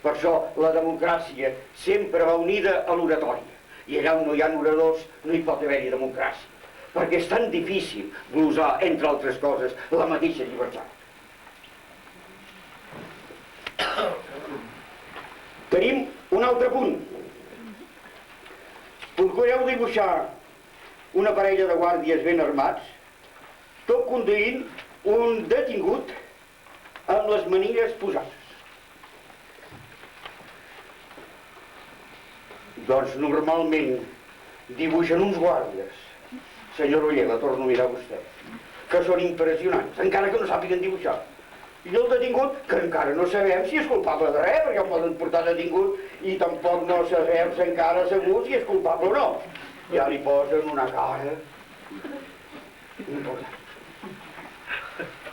Per això la democràcia sempre va unida a l'oratòria. I allà on no hi ha oradors no hi pot haver-hi democràcia. Perquè és tan difícil glosar, entre altres coses, la mateixa llibertat. Tenim un altre punt. Procureu dibuixar una parella de guàrdies ben armats, tot conduint un detingut amb les manilles posades. Doncs normalment dibuixen uns guàrdies, senyor Oller, la torno a mirar a vostè, que són impressionants, encara que no sàpiguen dibuixar. I el detingut, que encara no sabem si és culpable de res, perquè el poden portar detingut i tampoc no sabem encara segur si és culpable o no. Ja li posen una cara important.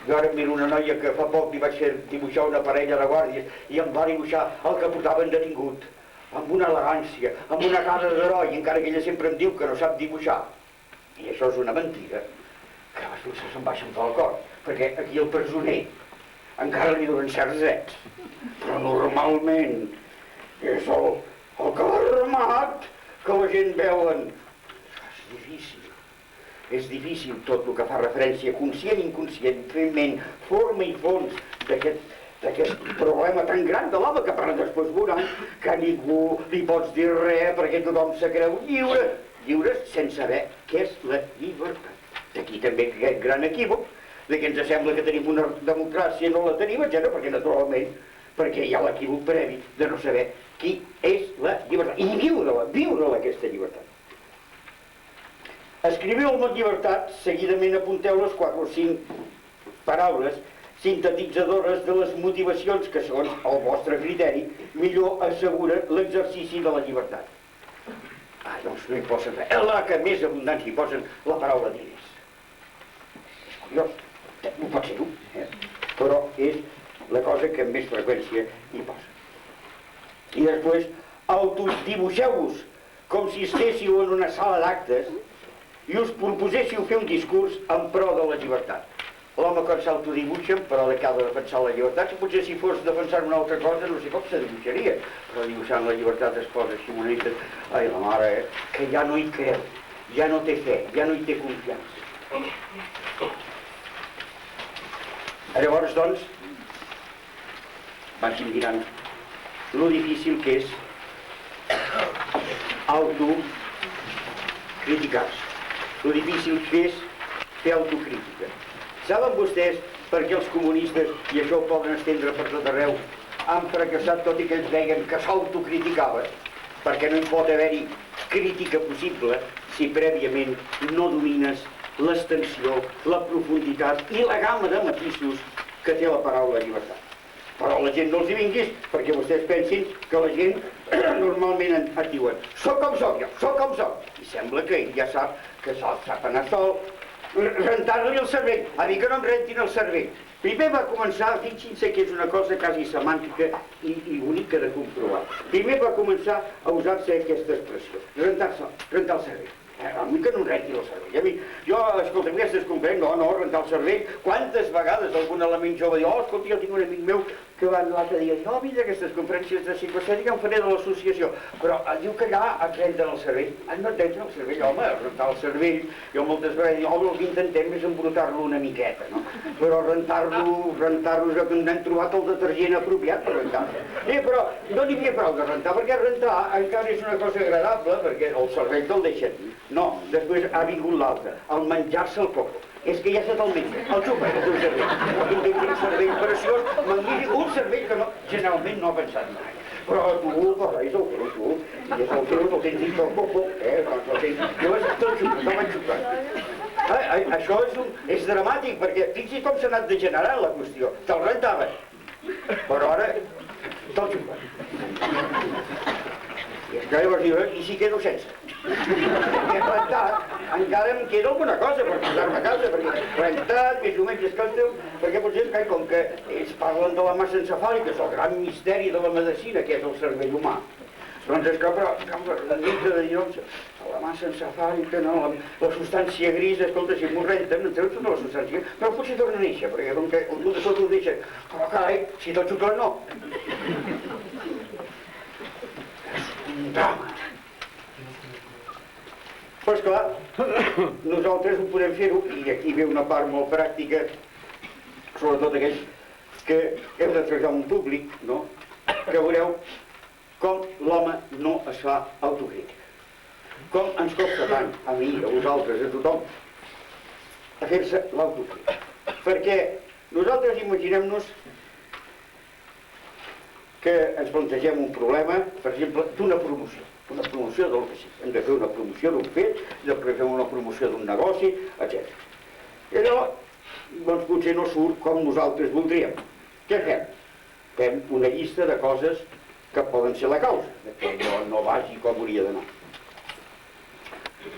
Jo ara miro una noia que fa poc li vaig fer dibuixar una parella de guàrdies i em va dibuixar el que portaven detingut, amb una elegància, amb una cara d'heroi, encara que ella sempre em diu que no sap dibuixar. I això és una mentida, que a vegades se'n baixa pel cor, perquè aquí el presoner encara li donen certs drets, però normalment és el que l'ha remat, que la gent veuen. És difícil tot el que fa referència conscient i inconscientment, forma i fons d'aquest problema tan gran de l'home que per després veuran que a ningú li pots dir res perquè tothom se creu lliure sense saber què és la llibertat. D'aquí també aquest gran equívoc de que ens sembla que tenim una democràcia, no la tenim, etc. perquè naturalment, perquè hi ha l'equívoc previ de no saber qui és la llibertat i viure-la aquesta llibertat. Escriviu el mot llibertat, seguidament apunteu les 4 o 5 paraules sintetitzadores de les motivacions que, segons el vostre criteri, millor asseguren l'exercici de la llibertat. Doncs no hi posen res. La que més abundància hi posen la paraula diners. És curiós, no pot ser-ho, però és la cosa que amb més freqüència hi posa. I després, autodibuixeu-vos com si estéssiu en una sala d'actes i us proposéssiu fer un discurs en pro de la llibertat. L'home quan s'autodibuixa, però de què ha de defensar la llibertat, potser si fos defensant una altra cosa no sé com se dibuixaria, però dibuixant la llibertat es posa així una mica, ai la mare, que ja no hi creu, ja no té fe, ja no hi té confiança. Llavors, doncs, vaig mirant lo difícil que és autocriticar-se. Lo difícil que és fer autocrítica. Saben vostès per què els comunistes, i això ho poden estendre per tot arreu, han fracassat tot i que ells deien que s'autocriticaven? Perquè no hi pot haver-hi crítica possible si prèviament no domines l'extensió, la profunditat i la gamma de matisos que té la paraula llibertat. Però la gent no els hi vinguis perquè vostès pensin que la gent normalment et diuen soc com soc jo, soc com soc. I sembla que ell ja sap que sap anar sol, rentar-li el cervell, a dir que no em rentin el cervell. Primer va començar, fixin-se que és una cosa quasi semàntica i bonica de comprovar. Primer va començar a usar-se aquesta expressió, rentar el cervell. A mi que no em rentin el cervell. Jo, escolta, aquestes comprenc, no, rentar el cervell. Quantes vegades algun element jove diu, escolta, jo tinc un amic meu que l'altre dia diu, vine a aquestes conferències de psicoestètica em faré de l'associació, però diu que allà et renten el cervell. No et renten el cervell, home, rentar el cervell. Jo moltes vegades dic, el que intentem és embrutar-lo una miqueta, no? Però rentar-lo, que n'hem trobat el detergent apropiat per rentar-lo. Però no n'hi havia prou de rentar, perquè rentar encara és una cosa agradable, perquè el cervell te'l deixen. No, després ha vingut l'altre, el menjar-se el coco. És que ja se te'l menja, el xupa, el teu cervell. Un cervell preciós, magnífic, un cervell que generalment no ha pensat mai. Però tu, és el teu, tu, i és el teu, el tens dins del coco, doncs el tens, llavors te'l xupa, te'l van xupant. Això és dramàtic, perquè fixi's com s'ha anat degenerant la qüestió. Te'l rentaven, però ara te'l xupen. I llavors diu, i si quedo sense? Perquè rentat, encara em queda alguna cosa per posar-me a casa, perquè rentat, més o menys, escolteu, perquè potser com que ells parlen de la massa encefàlica, és el gran misteri de la medicina, que és el cervell humà. Doncs és que, però, dintre de llocs, la massa encefàlica, no, la substància gris, escolta, si m'ho renten, em treu tota la substància, però potser torna a néixer, perquè com que algú de sota ho deixa, però carai, si tot xuclen, no. Un drama. Però esclar, nosaltres ho podem fer-ho, i aquí ve una part molt pràctica, sobretot aquells que heu de tractar un públic, no? Que veureu com l'home no es fa autocrítica. Com ens costa tant, a mi, a vosaltres, a tothom, a fer-se l'autocrítica. Perquè nosaltres imaginem-nos que ens plantegem un problema, per exemple, d'una promoció del que sigui. Hem de fer una promoció d'un fet, hem de fer una promoció d'un negoci, etc. I allò, doncs potser no surt com nosaltres voldríem. Què fem? Fem una llista de coses que poden ser la causa que allò no vagi com hauria d'anar.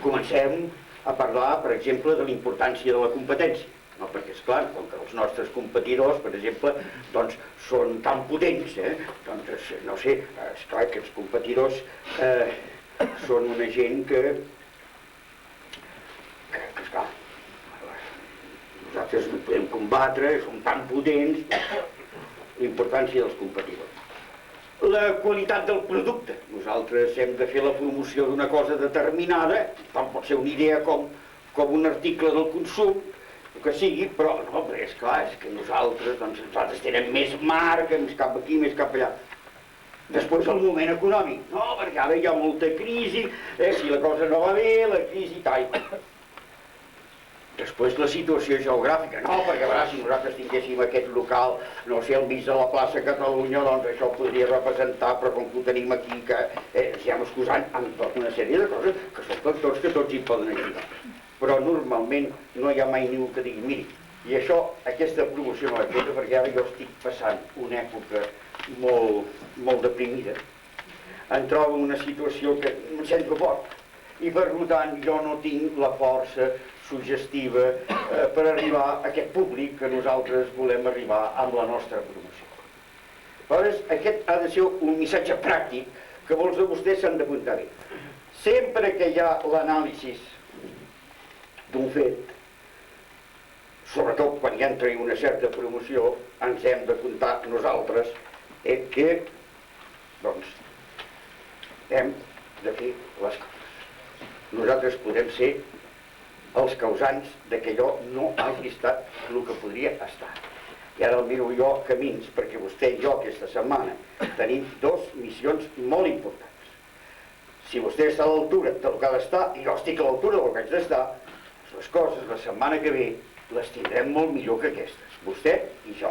Comencem a parlar, per exemple, de la importància de la competència. No, perquè, esclar, com que els nostres competidors, per exemple, doncs, són tan potents, doncs, no sé, esclar, que els competidors són una gent que esclar, nosaltres no podem combatre, som tan potents, la importància dels competidors. La qualitat del producte. Nosaltres hem de fer la promoció d'una cosa determinada, tant pot ser una idea com un article del consum, el que sigui, però no, perquè esclar, és que nosaltres tenem més marca, més cap aquí, més cap allà. Després el moment econòmic. No, perquè ara hi ha molta crisi, si la cosa no va bé, la crisi tal. Després la situació geogràfica. No, perquè a vegades si nosaltres tinguéssim aquest local, no sé, al mig de la plaça Catalunya, doncs això podria representar, però com que ho tenim aquí, que estem excusant amb tota una sèrie de coses que són factors que tots hi poden ajudar. Però normalment no hi ha mai ningú que digui, miri, i això, aquesta promoció no l'he feta perquè ara jo estic passant una època molt deprimida. Em trobo en una situació que em sento fort i per tant jo no tinc la força suggestiva per arribar a aquest públic que nosaltres volem arribar amb la nostra promoció. Aleshores, aquest ha de ser un missatge pràctic que molts de vostès s'han d'apuntar bé. Sempre que hi ha l'anàlisi d'un fet, sobretot quan hi entra una certa promoció, ens hem de comptar nosaltres que doncs hem de fer les coses. Nosaltres podem ser els causants de que allò no hagi estat el que podria estar. I ara el miro jo camins, perquè vostè i jo aquesta setmana tenim dues missions molt importants. Si vostè està a l'altura del que ha d'estar i jo estic a l'altura del que haig d'estar, les coses la setmana que ve les tindrem molt millor que aquestes, vostè i jo.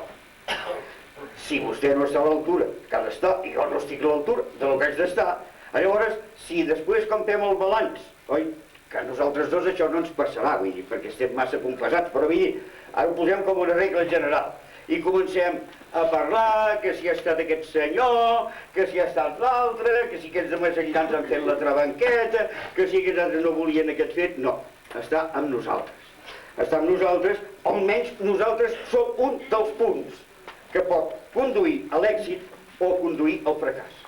Si vostè no està a l'altura que ha d'estar i jo no estic a l'altura del que haig d'estar, llavors, si després com fem el balanç, oi? Que a nosaltres dos això no ens passarà, vull dir, perquè estem massa confessats, però vull dir, ara ho posem com una regla general i comencem a parlar que si ha estat aquest senyor, que si ha estat l'altre, que si aquests demasiadans han fet la trabanqueta, que si aquests altres no volien aquest fet. No, està amb nosaltres. Està amb nosaltres, almenys nosaltres som un dels punts que pot conduir a l'èxit o conduir al fracàs.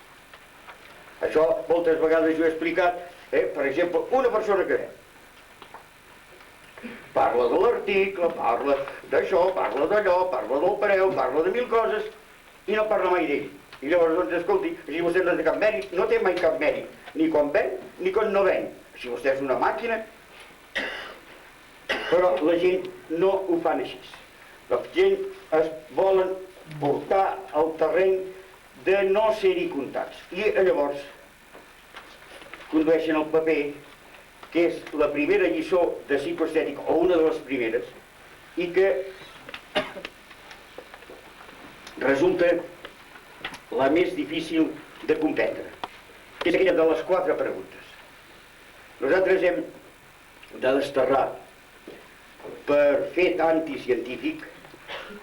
Això moltes vegades jo he explicat. Per exemple, una persona que parla de l'article, parla d'això, parla d'allò, parla del preu, parla de mil coses i no parla mai d'ell. I llavors, doncs, escolti, si vostè no té cap mèrit, no té mai cap mèrit, ni quan ven, ni quan no ven. Si vostè és una màquina, però la gent no ho fan així. La gent es volen portar al terreny de no ser-hi comptats. I llavors condueixen el paper, que és la primera lliçó de psicoestètica, o una de les primeres, i que resulta la més difícil de comprendre, que és aquella de les 4 preguntes. Nosaltres hem de desterrar per fet anticientífic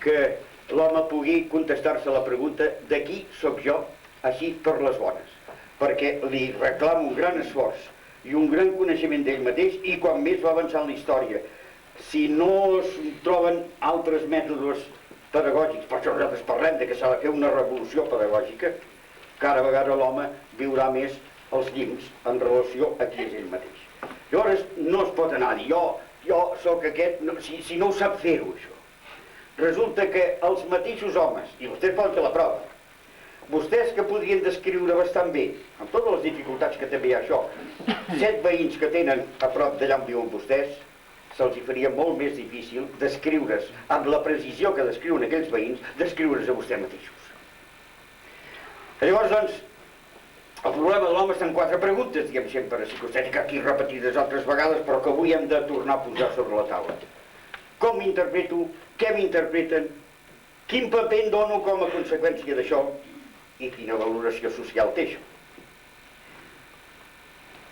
que l'home pugui contestar-se la pregunta de qui sóc jo, així per les bones, perquè li reclama un gran esforç i un gran coneixement d'ell mateix i quan més va avançar en la història. Si no es troben altres mètodes pedagògics, per això nosaltres parlem de que s'ha de fer una revolució pedagògica, cada vegada l'home viurà més els llimbs en relació a qui és ell mateix. Llavors no es pot anar a dir jo sóc aquest, si no ho sap fer-ho això. Resulta que els mateixos homes, i vostès poden fer la prova, vostès que podrien descriure bastant bé, amb totes les dificultats que també hi ha això, 7 veïns que tenen a prop d'allà on viuen vostès, se'ls faria molt més difícil descriure's, amb la precisió que descriuen aquells veïns, descriure's a vostès mateixos. Llavors, doncs, el problema de l'home està en 4 preguntes, diguem sempre a psicoestètica, aquí repetides altres vegades, però que avui hem de tornar a posar sobre la taula. Com m'interpreto? Què m'interpreten? Quin paper em dono com a conseqüència d'això? I quina valoració social té això?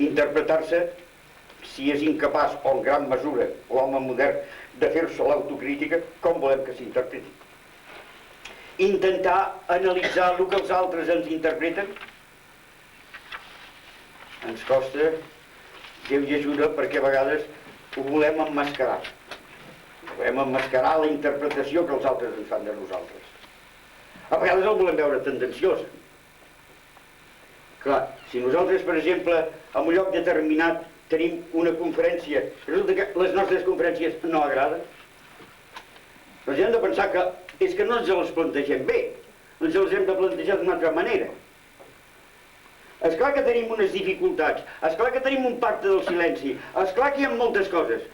Interpretar-se, si és incapaç o en gran mesura l'home modern de fer-se l'autocrítica, com volem que s'interpreti? intentar analitzar el que els altres ens interpreten? Ens costa, Déu hi ajuda, perquè a vegades ho volem emmascarar. Volem emmascarar la interpretació que els altres ens fan de nosaltres. A vegades el volem veure tendenciós. Clar, si nosaltres, per exemple, en un lloc determinat tenim una conferència, resulta que les nostres conferències no agraden, doncs hem de pensar que és que no ens les plantegem bé, ens les hem de plantejar d'una altra manera. Esclar que tenim unes dificultats, esclar que tenim un pacte del silenci, esclar que hi ha moltes coses.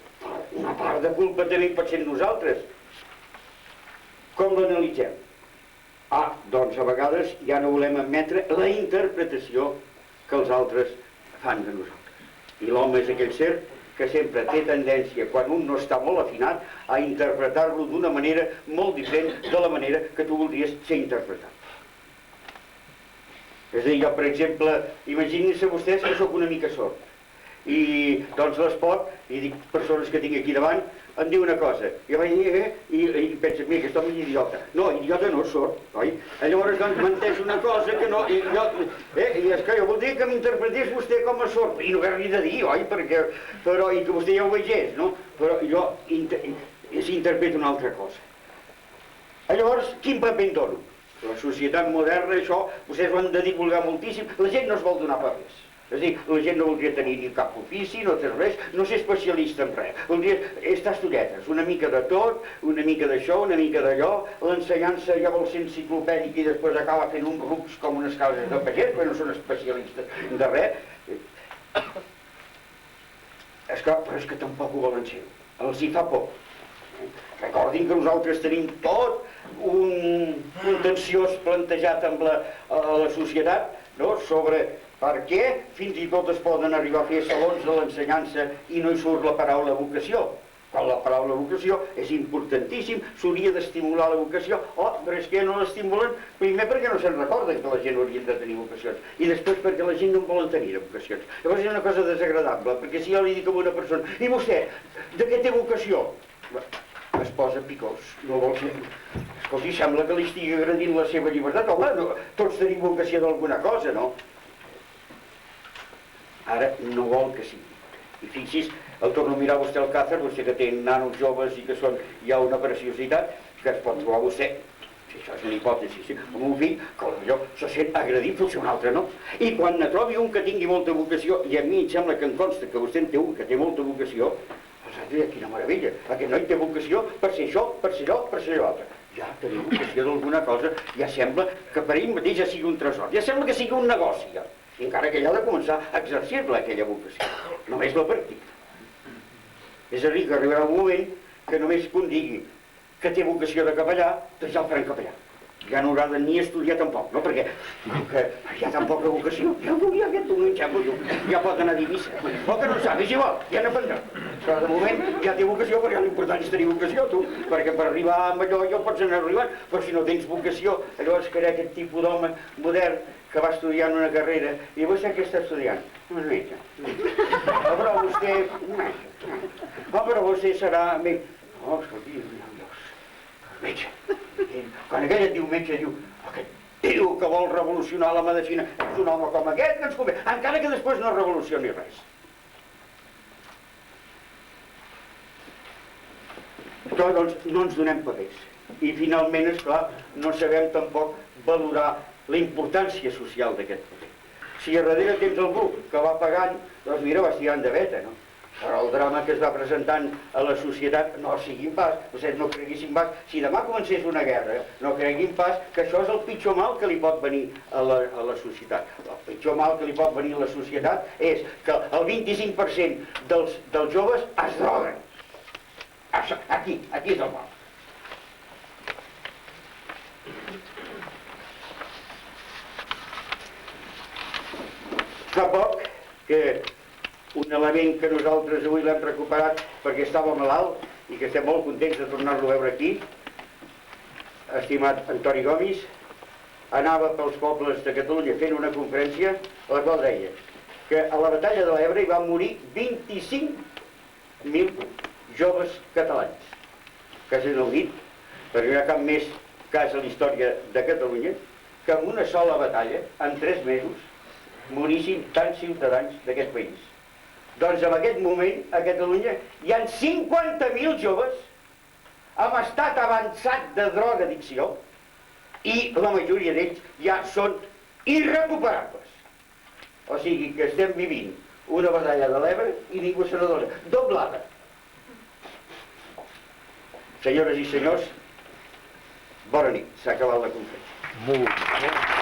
Una part de culpa també pot ser nosaltres. Com l'analitzem? Doncs a vegades ja no volem admetre la interpretació que els altres fan de nosaltres. I l'home és aquell ser que sempre té tendència, quan un no està molt afinat, a interpretar-lo d'una manera molt diferent de la manera que tu voldries ser interpretat. És a dir, jo, per exemple, imaginin-se vostès que sóc una mica sord. I doncs l'esport, i dic, persones que tinc aquí davant, em diu una cosa. Jo vaig dir, i pensa, mira, aquest home és idiota. No, idiota no és sord, oi? Llavors, doncs, m'entès una cosa que no... I és que jo voldria que m'interpretés vostè com a sord, i no haver-li de dir, oi? Però, i que vostè ja ho vegés, no? Però jo s'interpreta una altra cosa. Llavors, quin paper en dono? La societat moderna, això, vostès ho han de divulgar moltíssim, la gent no es vol donar papers. És a dir, la gent no voldria tenir ni cap ofici, no té res, no ser especialista en res. Voldria estar estudietes, una mica de tot, una mica d'això, una mica d'allò, l'ensenyança ja vol ser enciclopèdica i després acaba fent uns rucs com unes cases de pagès, perquè no són especialistes de res. Però és que tampoc ho volen ser, els hi fa por. Recordin que nosaltres tenim tot un contenciós plantejat amb la societat, no?, sobre per què fins i tot es poden arribar a fer salons de l'ensenyança i no hi surt la paraula vocació. Quan la paraula vocació és importantíssim, s'hauria d'estimular la vocació. Però és que no l'estimulen, primer perquè no se'n recorden que la gent hauria de tenir vocacions, i després perquè la gent no en volen tenir vocacions. Llavors és una cosa desagradable, perquè si jo li dic a una persona, i vostè, de què té vocació? Es posa picós, no vol ser... Escolti, sembla que li estigui agredint la seva llibertat. Home, tots tenim vocació d'alguna cosa, no? Ara no vol que sigui. I fixi's, el torno a mirar vostè al càcer, vostè que té nanos joves i que són ja una preciositat, que es pot trobar vostè, si això és una hipòtesi, amb un fill, que allò se sent agredit, potser un altre no. I quan ne trobi un que tingui molta vocació, i a mi em sembla que em consta que vostè en té un que té molta vocació, quina meravella, aquest noi té vocació per ser això, per ser allò, per ser allò altre. Ja tenir vocació d'alguna cosa, ja sembla que per ell mateix ja sigui un tresor, ja sembla que sigui un negoci, ja. I encara que ell ha de començar a exercir-la, aquella vocació. Només la practica. És a dir, que arribarà un moment que només que un digui que té vocació de capellà, doncs ja el faran capellà. Ja no haurà de ni estudiar tampoc, no? Perquè hi ha tan poca vocació. Ja volia aquest un ja pot anar a dir missa. O que no sap, és igual, ja n'aprendrà. Però de moment ja té vocació, perquè l'important és tenir vocació, tu. Perquè per arribar amb allò ja pots anar arribant, però si no tens vocació, llavors que era aquest tipus d'home modern que va estudiant una carrera, i vostè què està estudiant? Un metge. Però vostè... Però vostè serà... Escolti, metge. Quan aquell et diu metge, diu, aquest tio que vol revolucionar la medicina és un home com aquest que ens convé, encara que després no revolucioni res. Però doncs no ens donem papers. I finalment, esclar, no sabem tampoc valorar la importància social d'aquest paper. Si a darrere tens algú que va pagant, doncs mira, vas tirant de veta, no? Però el drama que es va presentant a la societat no siguin pas, vostès no creguissin pas, si demà comencés una guerra, no creguin pas que això és el pitjor mal que li pot venir a la societat. El pitjor mal que li pot venir a la societat és que el 25% dels joves es droguen. Aquí és el mal. Fa poc que un element que nosaltres avui l'hem recuperat perquè estava malalt i que estem molt contents de tornar-lo a veure aquí, estimat Antoni Gomis, anava pels pobles de Catalunya fent una conferència a la qual deia que a la batalla de l'Ebre hi van morir 25.000 joves catalans. Que és inaudit, perquè no hi ha cap més cas a la història de Catalunya que en una sola batalla, en 3 mesos, morissin tants ciutadans d'aquest país. Doncs en aquest moment a Catalunya hi ha 50.000 joves amb estat avançat de drogadicció i la majoria d'ells ja són irrecuperables. O sigui que estem vivint una batalla de l'Ebre i ningú se n'adona. Doblada. Senyores i senyors, bona nit. S'ha acabat la conferència. Molt bé.